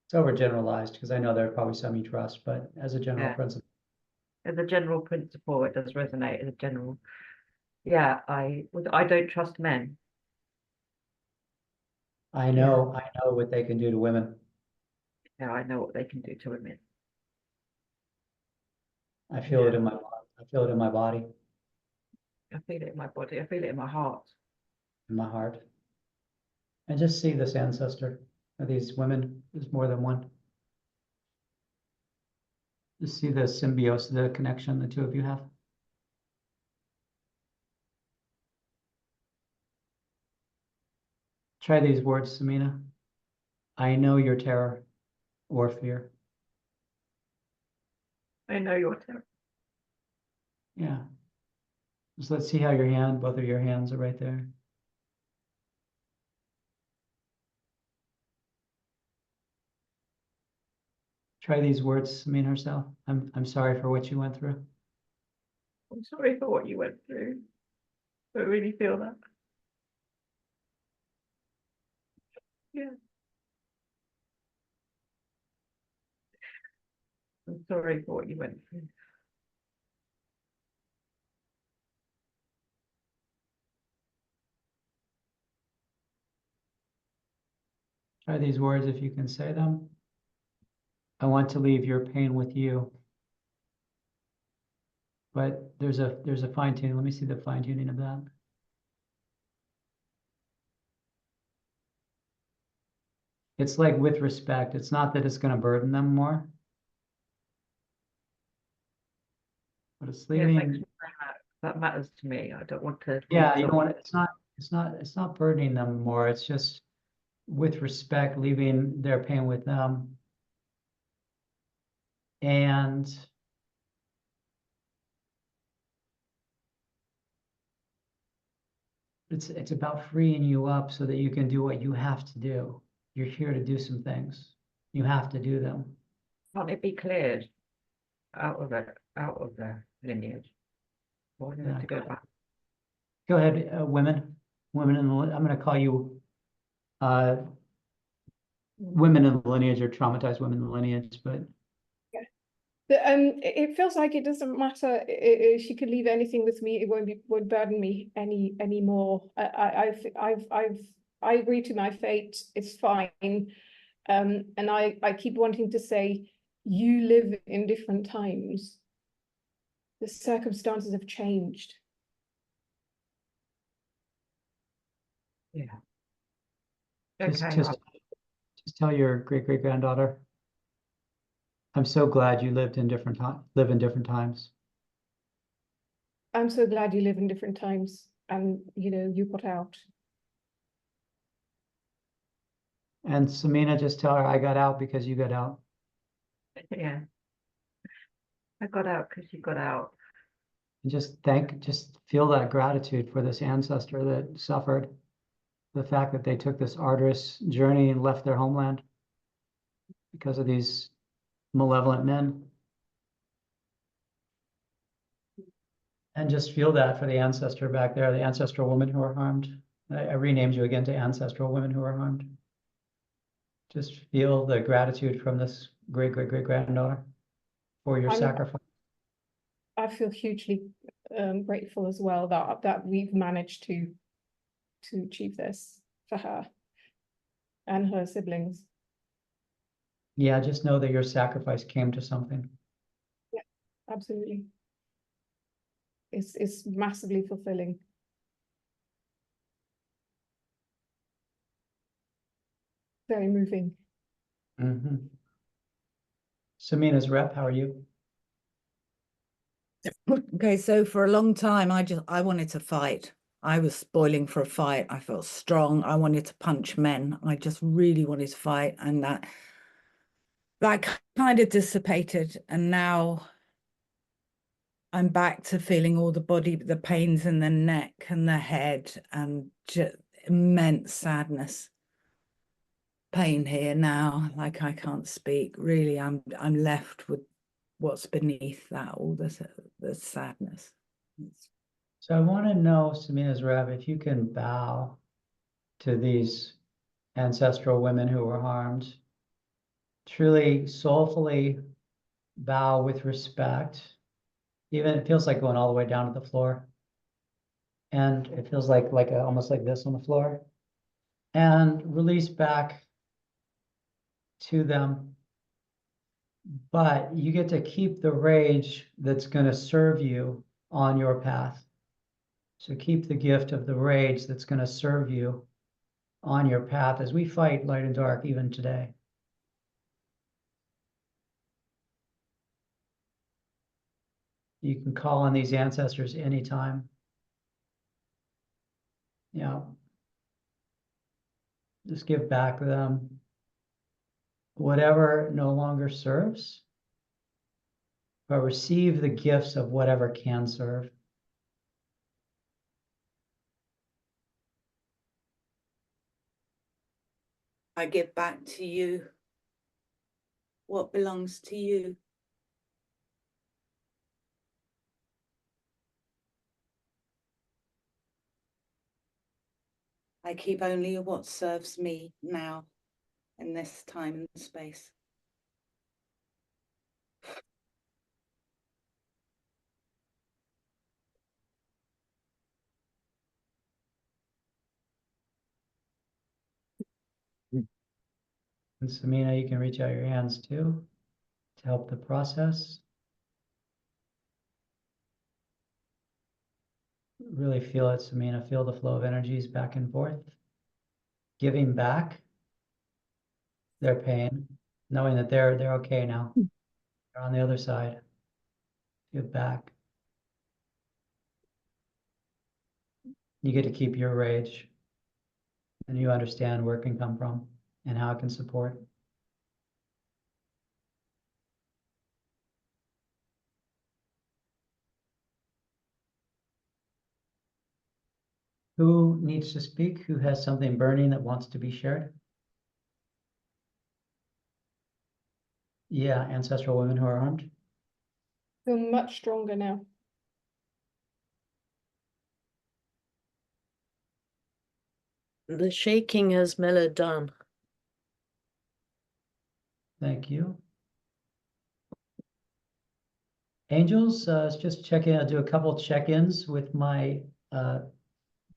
It's overgeneralized because I know there are probably some you trust, but as a general Yeah. principle. As a general principle, it does resonate as a general. Yeah, I don't trust men. I know what they can do to women. Yeah, I know what they can do to women. I feel it in my body. I feel it in my body, I feel it in my body. I feel it in my heart. in my heart. And just see this ancestor of these women. There's more than one. Just see the symbiosis, the connection the two of you have. Try these words, Samina. I know your terror or fear. I know your terror. Yeah. Just let's see how your hand, both of your hands are right there. Try these words, Samina herself. I'm sorry for what you went through. I'm sorry for what you went through. I really feel that. Yeah. I'm sorry for what you went through. Try these words if you can say them. I want to leave your pain with you. But there's a fine tuning. Let me see the fine tuning of that. It's like with respect. It's not that it's going to burden them more, but it's Yeah, thanks leaving. for saying that. That matters to me. I don't want to. Yeah, you don't want it's not burdening them more. It's just with respect, leaving their pain with them. And it's about freeing you up so that you can do what you have to do. You're here to do some things. You have to do them. Can't it be cleared out of the lineage? Why do I have to go back? Go ahead, women. Women in the, I'm going to call you women in the lineage or traumatized women in the lineage, but It feels like it doesn't matter if she could leave anything with me. It won't burden me anymore. I agree to my fate. It's fine. And I keep wanting to say, you live in different times. The circumstances have changed. Yeah. Just, Okay, just tell your great-great-granddaughter, I'm so glad you live in different times. I'm so glad you live in different times and you put out. And Samina, just tell her I got out because you got out. yeah. I got out because you got out. And just feel that gratitude for this ancestor that suffered, the fact that they took this arduous journey and left their homeland because of these malevolent men. And just feel that for the ancestor back there, the ancestral women who are harmed. I renamed you again to ancestral women who are harmed. Just feel the gratitude from this great-great-great-granddaughter for your sacrifice. I feel hugely grateful as well that we've managed to achieve this for her and her siblings. Yeah, just know that your sacrifice came to something. Yeah, absolutely. It's massively fulfilling. Very moving. Mm-hmm. Samina's rep, how are you? Okay, so for a long time, I wanted to fight. I was spoiling for a fight. I felt strong. I wanted to punch men. I just really wanted to fight, and that kind of dissipated. And now I'm back to feeling all the pains in the neck and the head, and just immense sadness, pain here now. Like I can't speak. Really, I'm left with what's beneath that, all the sadness. So I want to know, Samina's rep, if you can bow to these ancestral women who were harmed, truly soulfully bow with respect. Even it feels like going all the way down to the floor. And it feels like almost like this on the floor. And release back to them. But you get to keep the rage that's going to serve you on your path. So keep the gift of the rage that's going to serve you on your path as we fight light and dark even today. You can call on these ancestors anytime. Yeah. Just give back to them whatever no longer serves, but receive the gifts of whatever can serve. I give back to you what belongs to you. I keep only what serves me now in this time and space. And Samina, you can reach out your hands too to help the process. Really feel it, Samina. Feel the flow of energies back and forth. Giving back their pain, knowing that they're okay now. They're on the other side. Give back. You get to keep your rage, and you understand where it can come from and how it can support. Who needs to speak? Who has something burning that wants to be shared? Yeah, ancestral women who are harmed. Feel much stronger now. The shaking has mellowed down. Thank you. Angels, just check in. I'll do a couple check-ins with my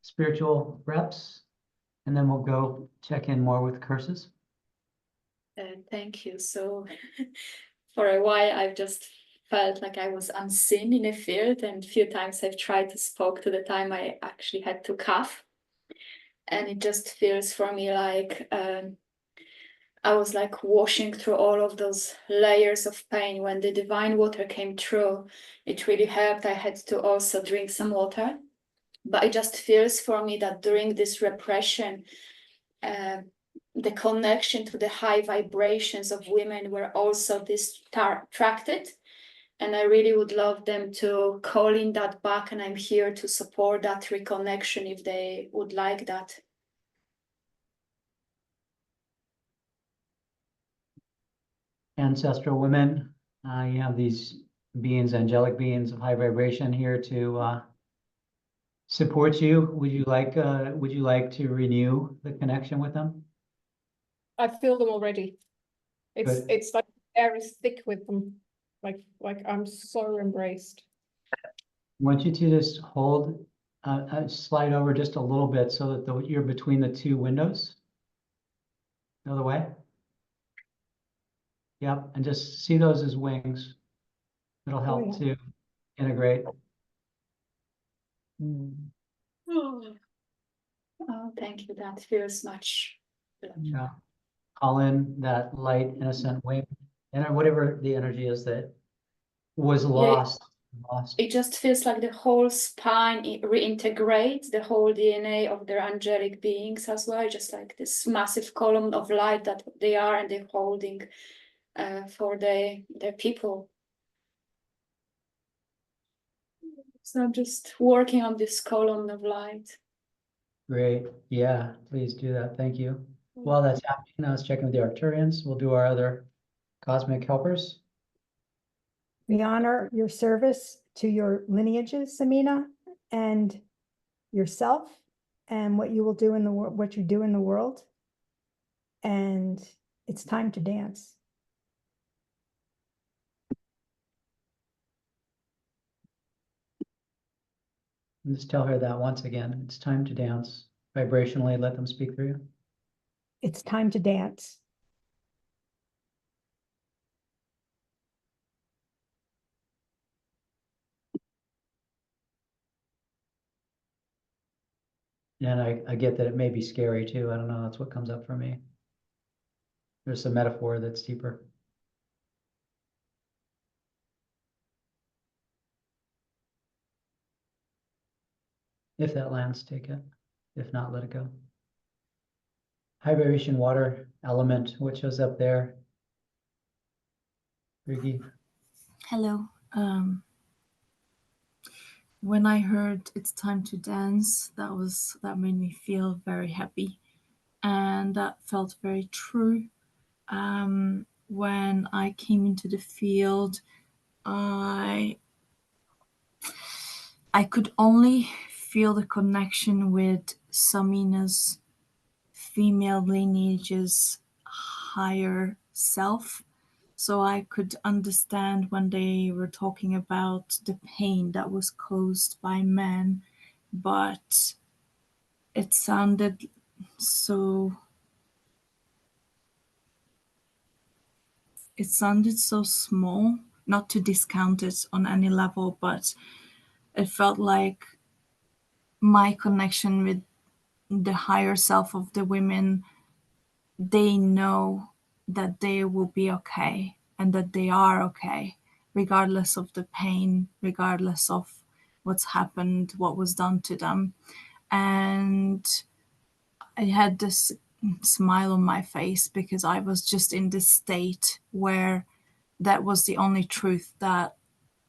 spiritual reps, and then we'll go check in more with curses. Thank you. So for a while, I've just felt like I was unseen in a field, and a few times I've tried to spoke to the time I actually had to cough. And it just feels for me like I was like washing through all of those layers of pain. When the divine water came through, it really helped. I had to also drink some water. But it just feels for me that during this repression, the connection to the high vibrations of women were also distracted. And I really would love them to call in that back. And I'm here to support that reconnection if they would like that. Ancestral women, you have these beings, angelic beings of high vibration here to support you. Would you like to renew the connection with them? I feel them already. Good. It's like the air is thick with them. Like I'm so embraced. I want you to just hold, slide over just a little bit so that you're between the two windows. The other way. Yep, and just see those as wings. It'll help to integrate. Oh, thank you. That feels much better. Yeah. Call in that light, innocent wing, and whatever the energy is that was lost. It just feels like the whole spine reintegrates the whole DNA of their angelic beings as well, just like this massive column of light that they are and they're holding for their people. So I'm just working on this column of light. Great. Yeah, please do that. Thank you. While that's happening, now let's check in with the Arcturians. We'll do our other cosmic helpers. We honor your service to your lineages, Samina, and yourself, and what you will do in the world, what you do in the world. And it's time to dance. And just tell her that once again. It's time to dance. Vibrationally, let them speak through you. It's time to dance. And I get that it may be scary too. I don't know. That's what comes up for me. There's a metaphor that's deeper. If that lands, take it. If not, let it go. High vibration water element, what shows up there? Ricky. Hello. When I heard it's time to dance, that made me feel very happy, and that felt very true. When I came into the field, I could only feel the connection with Samina's female lineage's higher self. So I could understand when they were talking about the pain that was caused by men, but it sounded so small, not to discount it on any level, but it felt like my connection with the higher self of the women, they know that they will be okay and that they are okay, regardless of the pain, regardless of what's happened, what was done to them. And I had this smile on my face because I was just in this state where that was the only truth, that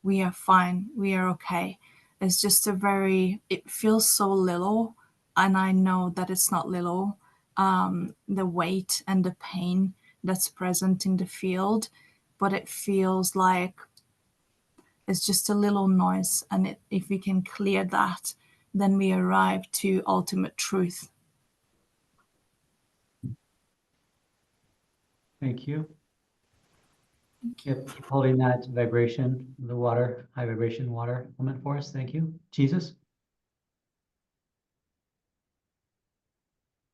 we are fine, we are okay. It's just it feels so little, and I know that it's not little, the weight and the pain that's present in the field, but it feels like it's just a little noise, and if we can clear that, then we arrive to ultimate truth. Thank you. Keep holding that vibration, the water, high vibration water element for us. Thank you. Jesus.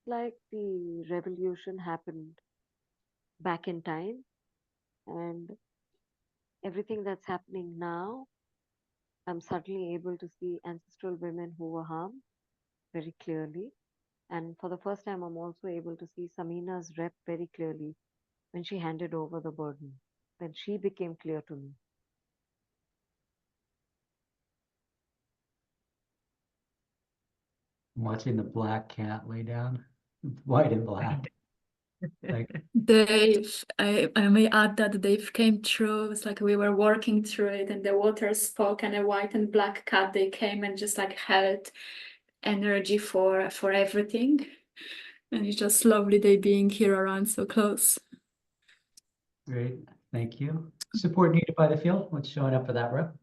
Like the revolution happened back in time, and everything that's happening now, I'm suddenly able to see ancestral women who were harmed very clearly. And for the first time, I'm also able to see Samina's rep very clearly when she handed over the burden. Then she became clear to me. I'm watching the black cat lay down, white and black. Like, Dave, I may add that Dave came through. It's like we were working through it, and the water spoke, and a white and black cat, they came and just like held energy for everything. And it's just lovely they being here around so close. great, thank you. Support needed by the field. What's showing up for that rep?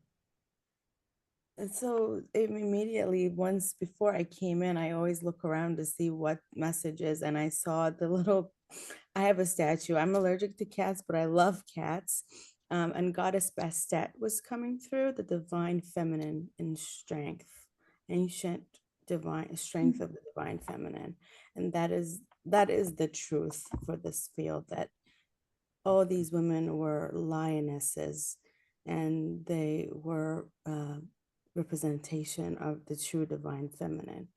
And so immediately, once before I came in, I always look around to see what messages, and I saw the little, I have a statue. I'm allergic to cats, but I love cats. And Goddess Bastet was coming through, the divine feminine in strength, ancient divine strength of the divine feminine. And that is the truth for this field, that all these women were lionesses, and they were representation of the true divine feminine.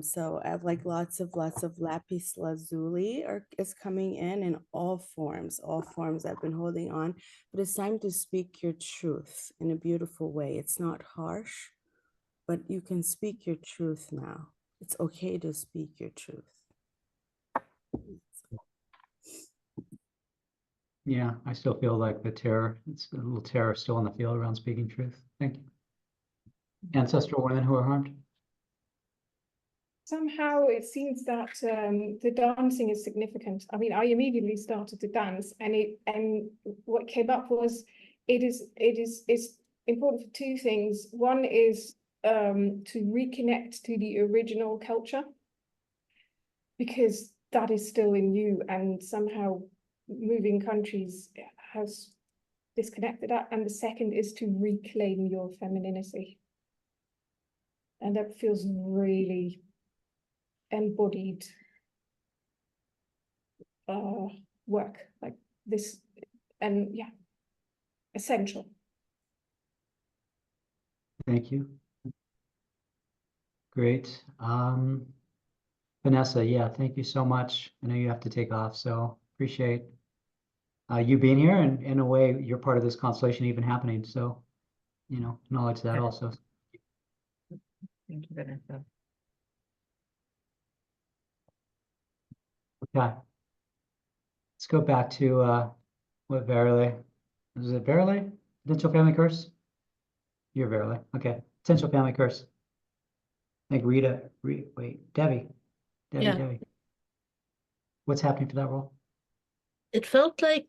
So I have like lots of lapis lazuli is coming in all forms I've been holding on, but it's time to speak your truth in a beautiful way. It's not harsh, but you can speak your truth now. It's okay to speak your truth. Yeah, I still feel like the terror, it's a little terror still in the field around speaking truth. Thank you. Ancestral women who are harmed. Somehow it seems that the dancing is significant. I mean, I immediately started to dance, and what came up was it's important for two things. One is to reconnect to the original culture, because that is still in you, and somehow moving countries has disconnected that. And the second is to reclaim your femininity, and that feels really embodied work like this, and yeah, essential. Thank you. Great. Vanessa, yeah, thank you so much. I know you have to take off, so appreciate you being here, and in a way, you're part of this constellation even happening. So, acknowledge that also. Thank you, Vanessa. Okay. Let's go back to what Verily. Is it Verily? Potential family curse? You're Verily. Okay. Potential family curse. I think Debbie. Yeah. Debbie. What's happening for that role? It felt like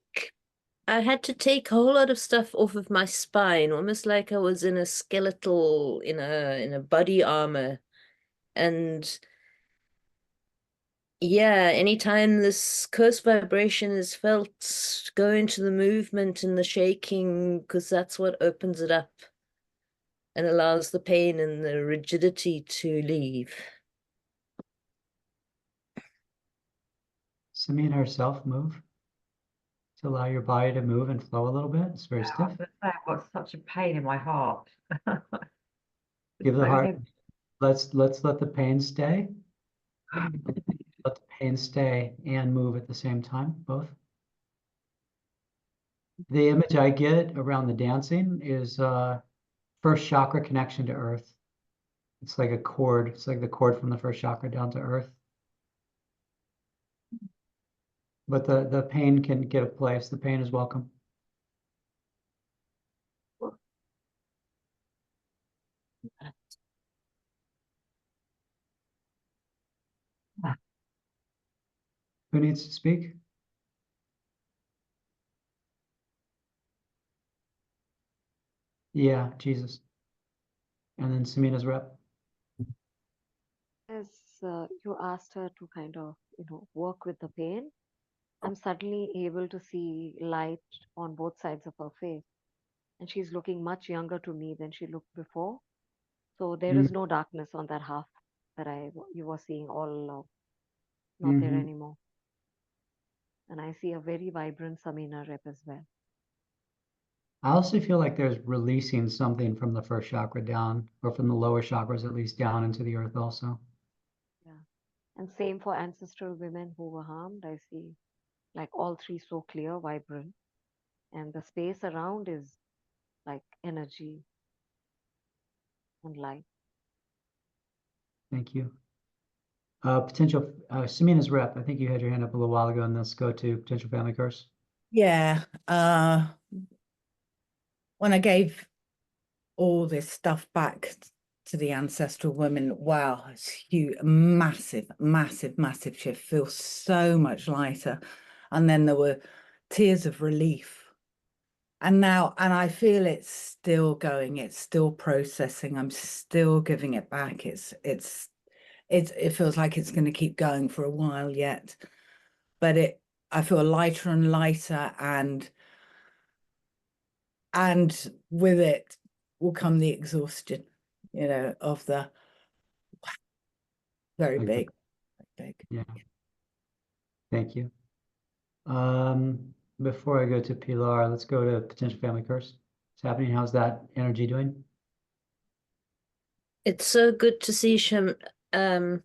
I had to take a whole lot of stuff off of my spine, almost like I was in a skeletal, in a body armor. And yeah, anytime this curse vibration is felt, go into the movement and the shaking, because that's what opens it up and allows the pain and the rigidity to leave. Samina herself move to allow your body to move and flow a little bit. It's very stiff. I've got such a pain in my heart. Give the So heart. heavy. Let's let the pain stay. Let the pain stay and move at the same time, both. The image I get around the dancing is first chakra connection to earth. It's like a cord. It's like the cord from the first chakra down to earth. But the pain can get a place. The pain is welcome. Who needs to speak? Yeah, Jesus. And then Samina's rep. As you asked her to kind of, work with the pain, I'm suddenly able to see light on both sides of her face. And she's looking much younger to me than she looked before. So there is no darkness on that half that you were seeing all not there anymore. And I see a very vibrant Samina rep as well. I also feel like there's releasing something from the first chakra down, or from the lower chakras at least, down into the earth also. Yeah. And same for ancestral women who were harmed. I see like all three so clear, vibrant, and the space around is like energy and light. Thank you. Potential, Samina's rep, I think you had your hand up a little while ago, and let's go to potential family curse. Yeah, when I gave all this stuff back to the ancestral women, wow, it's huge, massive, massive, massive shift. Feels so much lighter. And then there were tears of relief. And I feel it's still going, it's still processing, I'm still giving it back. It feels like it's going to keep going for a while yet. But I feel lighter and lighter, and with it will come the exhaustion, of the very big. Yeah. Thank you. Before I go to Pilar, let's go to potential family curse. What's happening? How's that energy doing? It's so good to see Shamina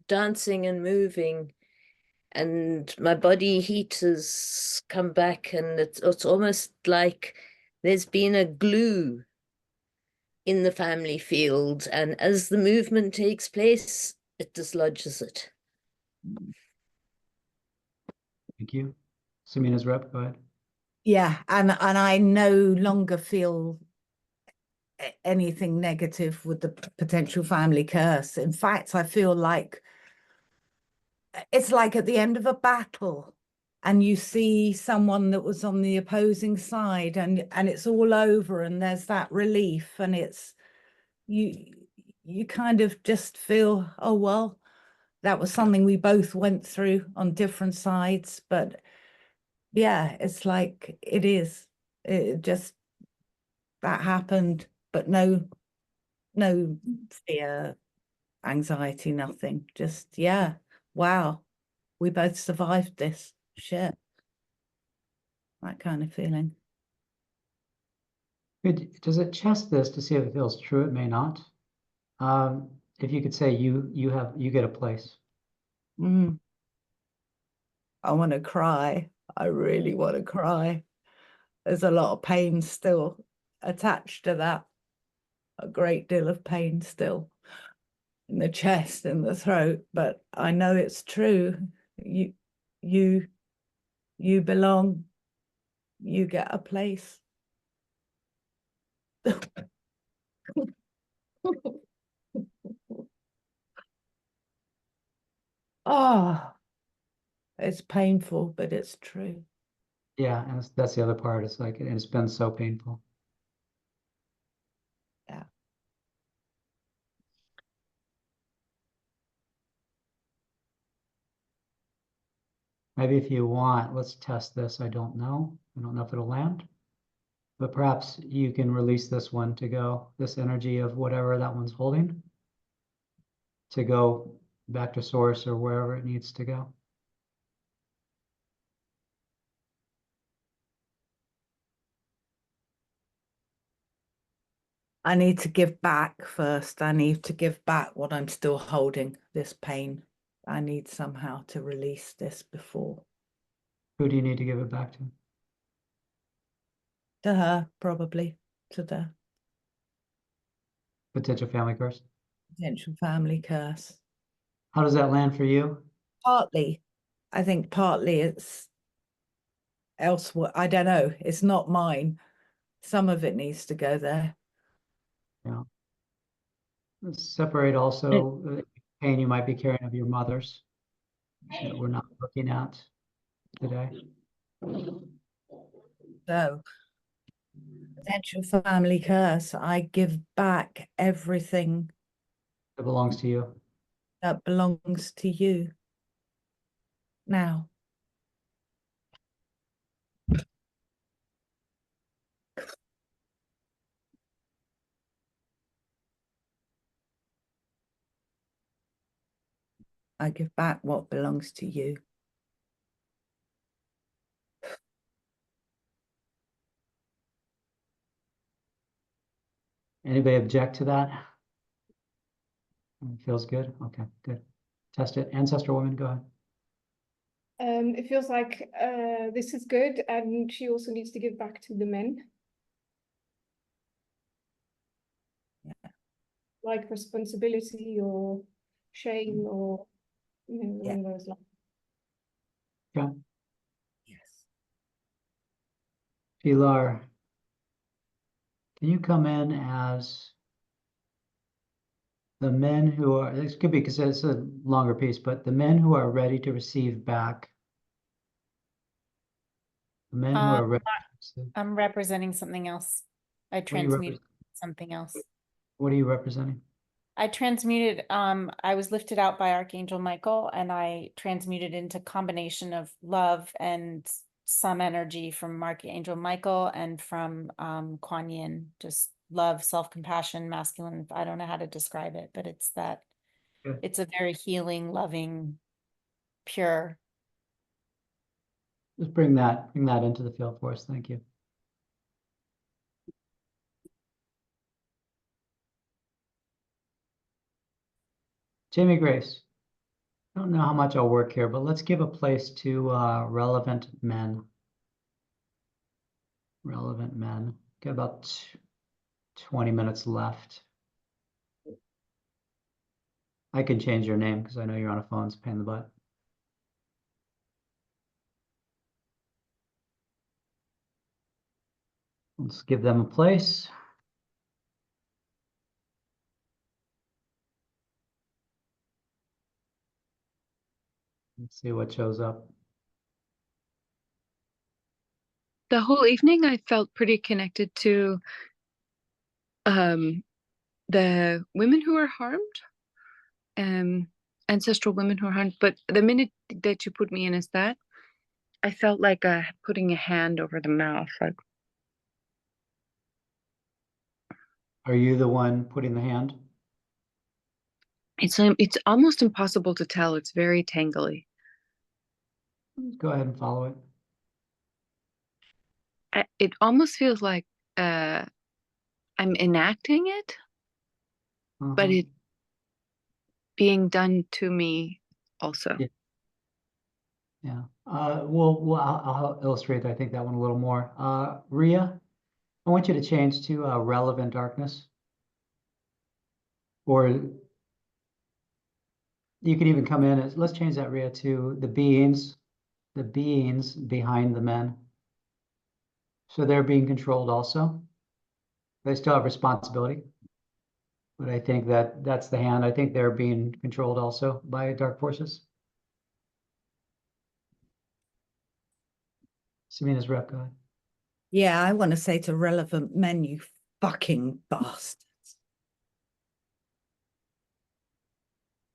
dancing and moving, and my body heat has come back, and it's almost like there's been a glue in the family field, and as the movement takes place, it dislodges it. Thank you. Samina's rep, go ahead. Yeah, and I no longer feel anything negative with the potential family curse. In fact, I feel like it's like at the end of a battle, and you see someone that was on the opposing side, and it's all over, and there's that relief, and it's you kind of just feel, oh well, that was something we both went through on different sides. But yeah, it's like it just that happened, but no fear, anxiety, nothing. Just, yeah, wow, we both survived this shit. That kind of feeling. Good. Does it test this to see if it feels true? It may not. If you could say you get a place. I want to cry. I really want to cry. There's a lot of pain still attached to that. A great deal of pain still in the chest and the throat, but I know it's true. You belong. You get a place. Oh, it's painful, but it's true. Yeah, and that's the other part. It's like, and it's been so painful. Yeah. Maybe if you want, let's test this. I don't know. I don't know if it'll land, but perhaps you can release this one to go, this energy of whatever that one's holding, to go back to source or wherever it needs to go. I need to give back first. I need to give back what I'm still holding, this pain. I need somehow to release this before. Who do you need to give it back to? To her, probably. To the Potential family curse. potential family curse. How does that land for you? Partly, I think partly it's elsewhere. I don't know. It's not mine. Some of it needs to go there. Yeah. Let's separate also the pain you might be carrying of your mother's that we're not looking at today. So, potential family curse. I give back everything It belongs to you. that belongs to you now. I give back what belongs to you. Anybody object to that? Feels good. Okay, good. Test it. Ancestral woman, go ahead. It feels like this is good, and she also needs to give back to the men. Yeah. Like responsibility or shame or Yeah. along those lines. Yeah. Yes. Pilar, can you come in as the men who are, this could be because it's a longer piece, but the men who are ready to receive back. The men who are ready to receive. I'm representing something else. I What are you transmuted something else. What are you representing? I transmuted, I was lifted out by Archangel Michael, and I transmuted into combination of love and some energy from Archangel Michael and from Kuan Yin, just love, self-compassion, masculine. I don't know how to describe it, but it's that, Good. it's a very healing, loving, pure. Just bring that into the field for us. Thank you. Jamie Grace. I don't know how much I'll work here, but let's give a place to relevant men. Relevant men. Got about 20 minutes left. I can change your name because I know you're on a phone. It's a pain in the butt. Let's give them a place. Let's see what shows up. The whole evening I felt pretty connected to the women who were harmed, ancestral women who were harmed. But the minute that you put me in as that, I felt like putting a hand over the mouth. Like, Are you the one putting the hand? it's almost impossible to tell. It's very tangly. Go ahead and follow it. It almost feels like I'm enacting it, but it being done to me also. Yeah. Yeah. Well, I'll illustrate, I think, that one a little more. Ria, I want you to change to relevant darkness. Or you could even come in as, let's change that, Ria, to the beings behind the men. So they're being controlled also. They still have responsibility. But I think that's the hand. I think they're being controlled also by dark forces. Samina's rep, go ahead. Yeah, I want to say to relevant men, you fucking bastards.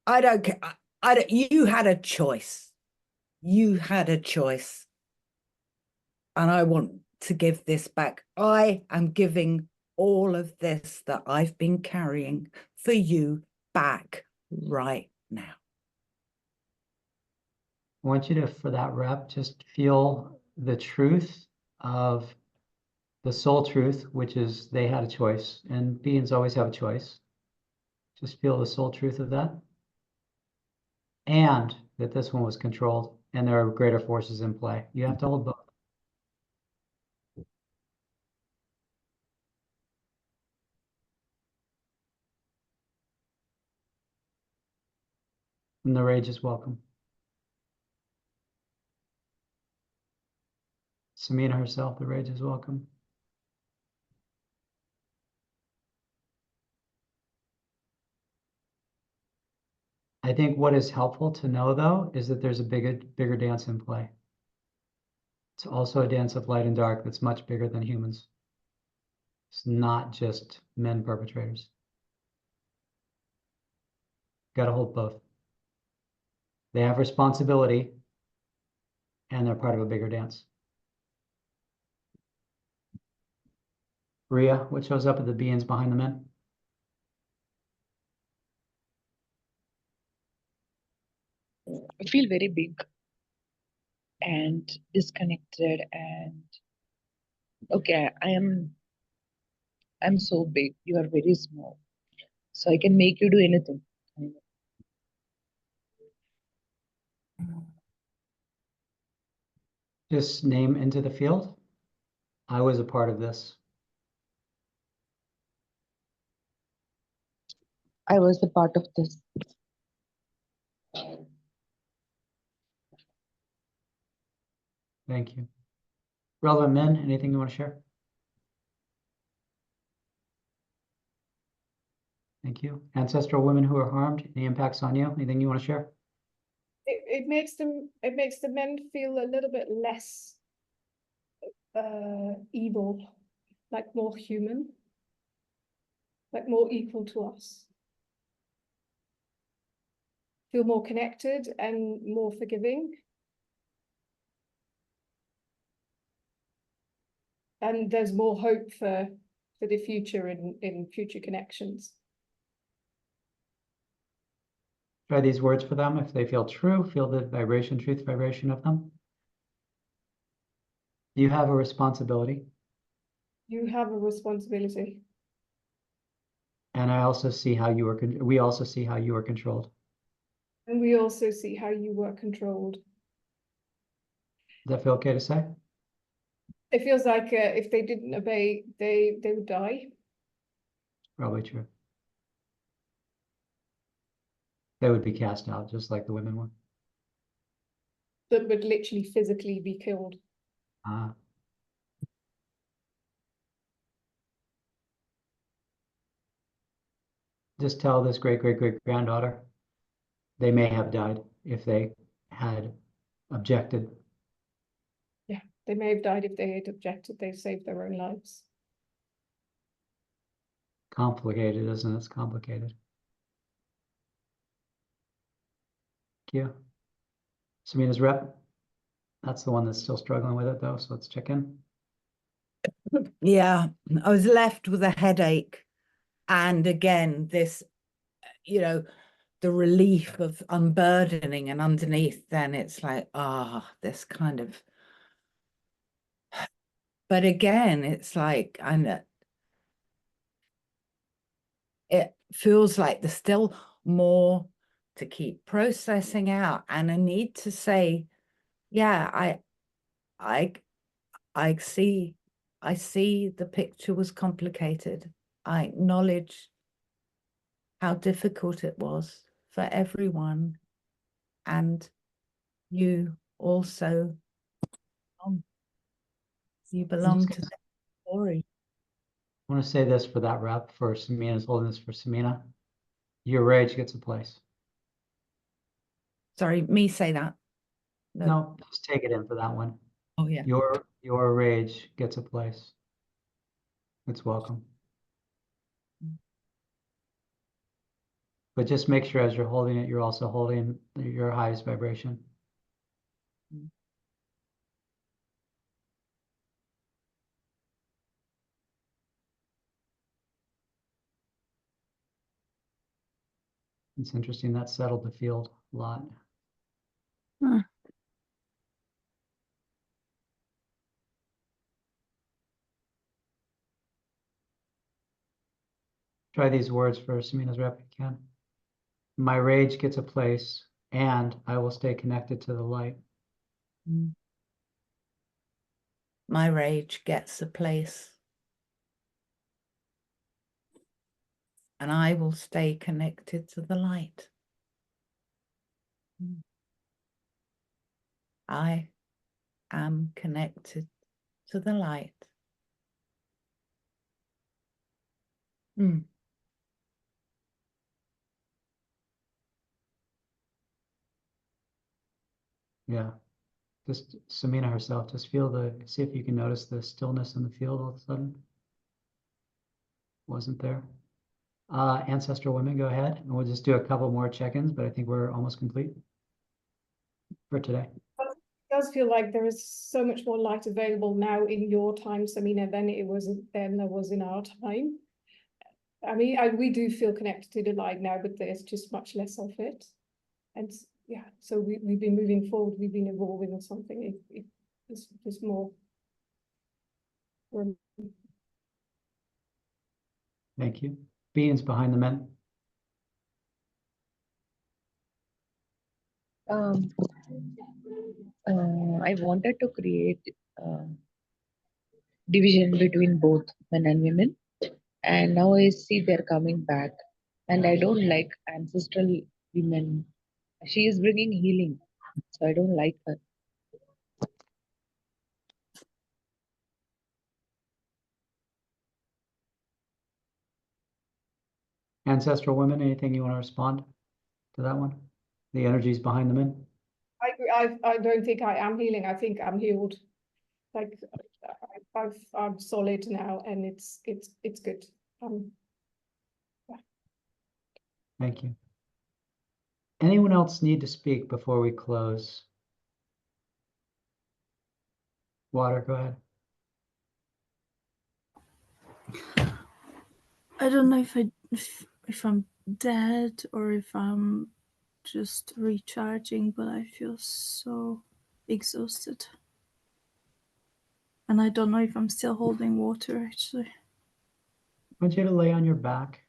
I don't care. I don't, you had a choice. You had a choice. And I want to give this back. I am giving all of this that I've been carrying for you back right now. I want you to, for that rep, just feel the truth of the soul truth, which is they had a choice, and beings always have a choice. Just feel the soul truth of that. And that this one was controlled, and there are greater forces in play. You have to hold both. And the rage is welcome. Samina herself, the rage is welcome. I think what is helpful to know, though, is that there's a bigger dance in play. It's also a dance of light and dark that's much bigger than humans. It's not just men perpetrators. Got to hold both. They have responsibility, and they're part of a bigger dance. Ria, what shows up at the beings behind the men? I feel very big and disconnected, and okay, I'm so big, you are very small. So I can make you do anything. Just name into the field. I was a part of this. I was a part of this. Thank you. Relevant men, anything you want to share? Thank you. Ancestral women who are harmed, any impacts on you? Anything you want to share? It makes the men feel a little bit less evil, like more human, like more equal to us. Feel more connected and more forgiving. And there's more hope for the future in future connections. Try these words for them if they feel true, feel the vibration, truth vibration of them. You have a responsibility. You have a responsibility. And I also see how you are, we also see how you are controlled. And we also see how you were controlled. Does that feel okay to say? It feels like if they didn't obey, they would die. Probably true. They would be cast out just like the women were. That would literally physically be killed. Ah. Just tell this great-great-great-granddaughter they may have died if they had objected. Yeah, they may have died if they had objected. They saved their own lives. Complicated, isn't it? It's complicated. Thank you. Samina's rep. That's the one that's still struggling with it though, so let's check in. Yeah, I was left with a headache. And again, this, you know, the relief of unburdening, and underneath then it's like, this kind of, but again, it's like, I know, it feels like there's still more to keep processing out. And I need to say, yeah, I see the picture was complicated. I acknowledge how difficult it was for everyone. And you also, you belong to the story. I want to say this for that rep for Samina's holding this for Samina. Your rage gets a place. Sorry, me say that. No, just take it in for that one. Oh yeah. Your rage gets a place. It's welcome. But just make sure as you're holding it, you're also holding your highest vibration. It's interesting that settled the field a lot. Huh. Try these words for Samina's rep if you can. My rage gets a place, and I will stay connected to the light. My rage gets a place, and I will stay connected to the light. I am connected to the light. Yeah. Just Samina herself, just see if you can notice the stillness in the field all of a sudden. Wasn't there. Ancestral women, go ahead. And we'll just do a couple more check-ins, but I think we're almost complete for today. It does feel like there is so much more light available now in your time, Samina, than there was in our time. I mean, we do feel connected to the light now, but there's just much less of it. And yeah, so we've been moving forward, we've been evolving or something. There's more. Thank you. Beings behind the men. Um, I wanted to create division between both men and women, and now I see they're coming back, and I don't like ancestral women. She is bringing healing, so I don't like her. Ancestral women, anything you want to respond to that one? The energies behind the men? I agree. I don't think I am healing. I think I'm healed. Like I'm solid now, and it's good. Thank you. Anyone else need to speak before we close? Water, go ahead. I don't know if I'm dead or if I'm just recharging, but I feel so exhausted. And I don't know if I'm still holding water actually. I want you to lay on your back.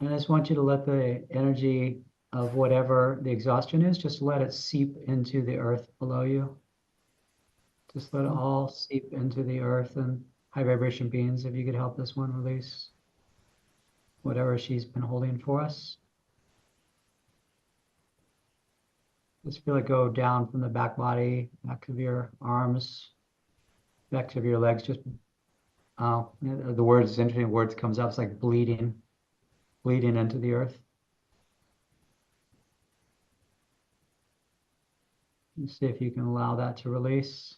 And I just want you to let the energy of whatever the exhaustion is, just let it seep into the earth below you. Just let it all seep into the earth, and high vibration beings, if you could help this one release whatever she's been holding for us. Just feel it go down from the back body, back of your arms, back of your legs. Just, the words, interesting words comes up. It's like bleeding into the earth. Let's see if you can allow that to release.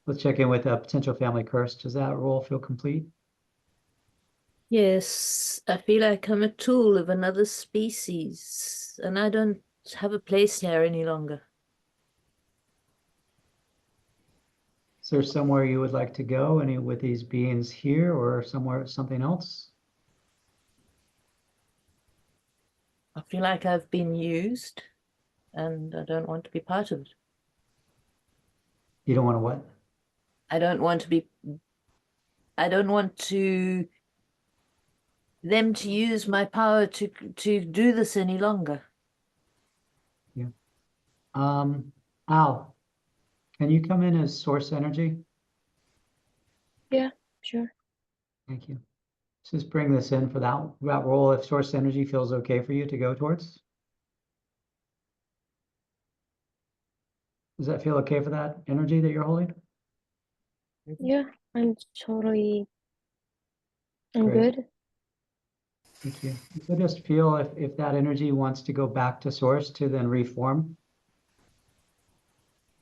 Let's check in with a potential family curse. Does that role feel complete? Yes, I feel like I'm a tool of another species, and I don't have a place here any longer. Is there somewhere you would like to go, any with these beings here, or somewhere, something else? I feel like I've been used, and I don't want to be part of it. You don't want to what? I don't want them to use my power to do this any longer. Yeah. Al, can you come in as source energy? Yeah, sure. Thank you. Just bring this in for that role, if source energy feels okay for you to go towards. Does that feel okay for that energy that you're holding? Yeah, I'm Great. good. Thank you. So just feel if that energy wants to go back to source to then reform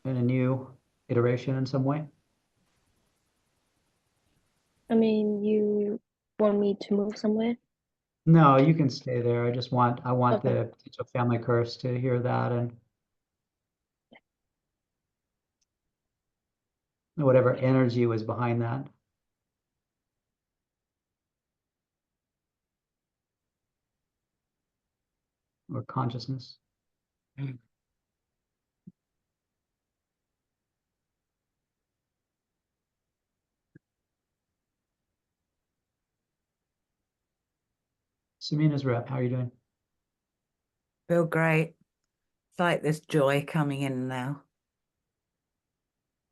in a new iteration in some way. I mean, you want me to move somewhere? No, you can stay there. I want Okay. the potential family curse to hear that, and whatever energy was behind that. Or consciousness. Samina's rep, how are you doing? Feel great. It's like this joy coming in now.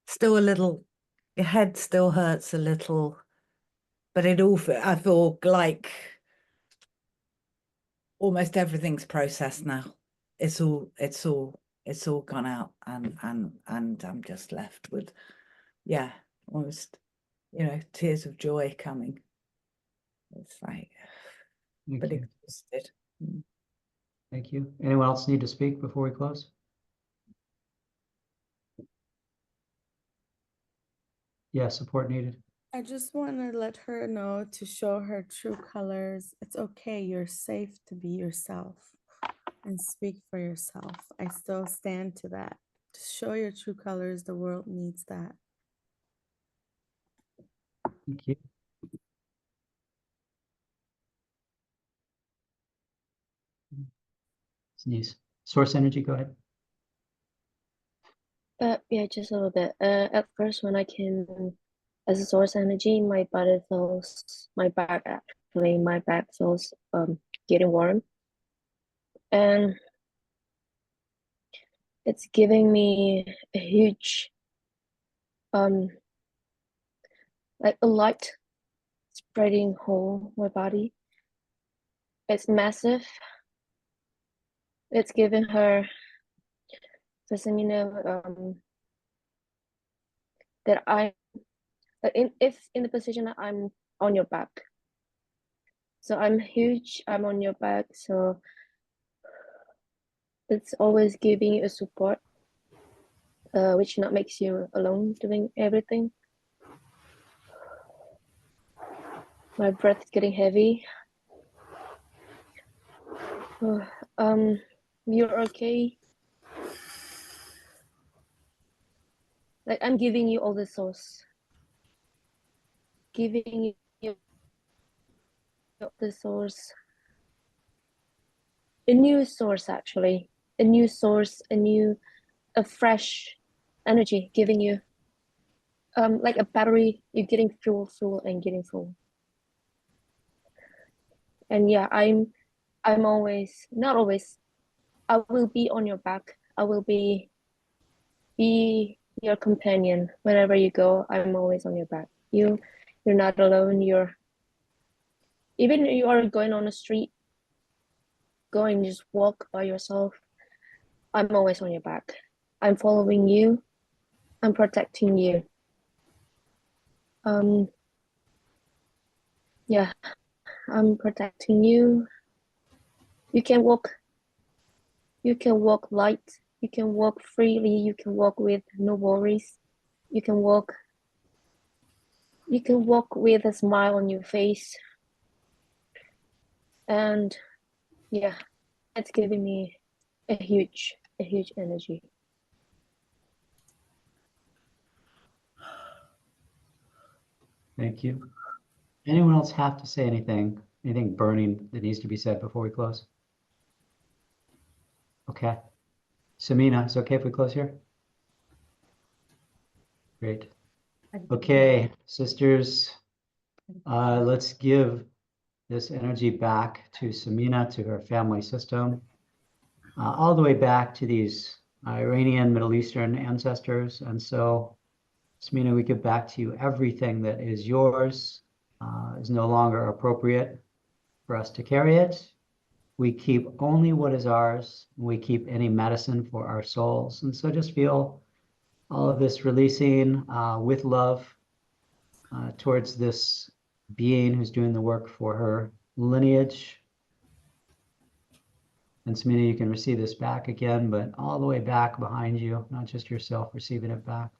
Still a little, your head still hurts a little, but I feel like almost everything's processed now. It's all gone out, and I'm just left with, yeah, almost, tears of joy coming. It's like, but exhausted. Thank you. Anyone else need to speak before we close? Yeah, support needed. I just want to let her know to show her true colors. It's okay. You're safe to be yourself and speak for yourself. I still stand to that. Just show your true colors. The world needs that. Thank you. Sneeze. Source energy, go ahead. Yeah, just a little bit. At first, when I came as a source energy, my back feels getting warm, and It's giving me a huge, like a light spreading whole my body. It's massive. It's giving her, for Samina, that if in the position that I'm on your back. So I'm huge, I'm on your back, so it's always giving you a support, which not makes you alone doing everything. My breath is getting heavy. You're okay. Like I'm giving you all the source. Giving you the source. A new source actually. A new source, a fresh energy giving you like a battery, you're getting full and getting full. And yeah, I'm always, not always, I will be on your back. I will be your companion wherever you go. I'm always on your back. You're not alone. Even if you are going on the street, going just walk by yourself, I'm always on your back. I'm following you. I'm protecting you. Yeah, I'm protecting you. You can walk light. You can walk freely. You can walk with no worries. You can walk with a smile on your face. And yeah, it's giving me a huge energy. Thank you. Anyone else have to say anything? Anything burning that needs to be said before we close? Okay. Samina, is it okay if we close here? Great. Okay, sisters, let's give this energy back to Samina, to her family system, all the way back to these Iranian, Middle Eastern ancestors. And so, Samina, we give back to you everything that is yours, is no longer appropriate for us to carry it. We keep only what is ours. We keep any medicine for our souls. And so just feel all of this releasing with love towards this being who's doing the work for her lineage. And Samina, you can receive this back again, but all the way back behind you, not just yourself receiving it back.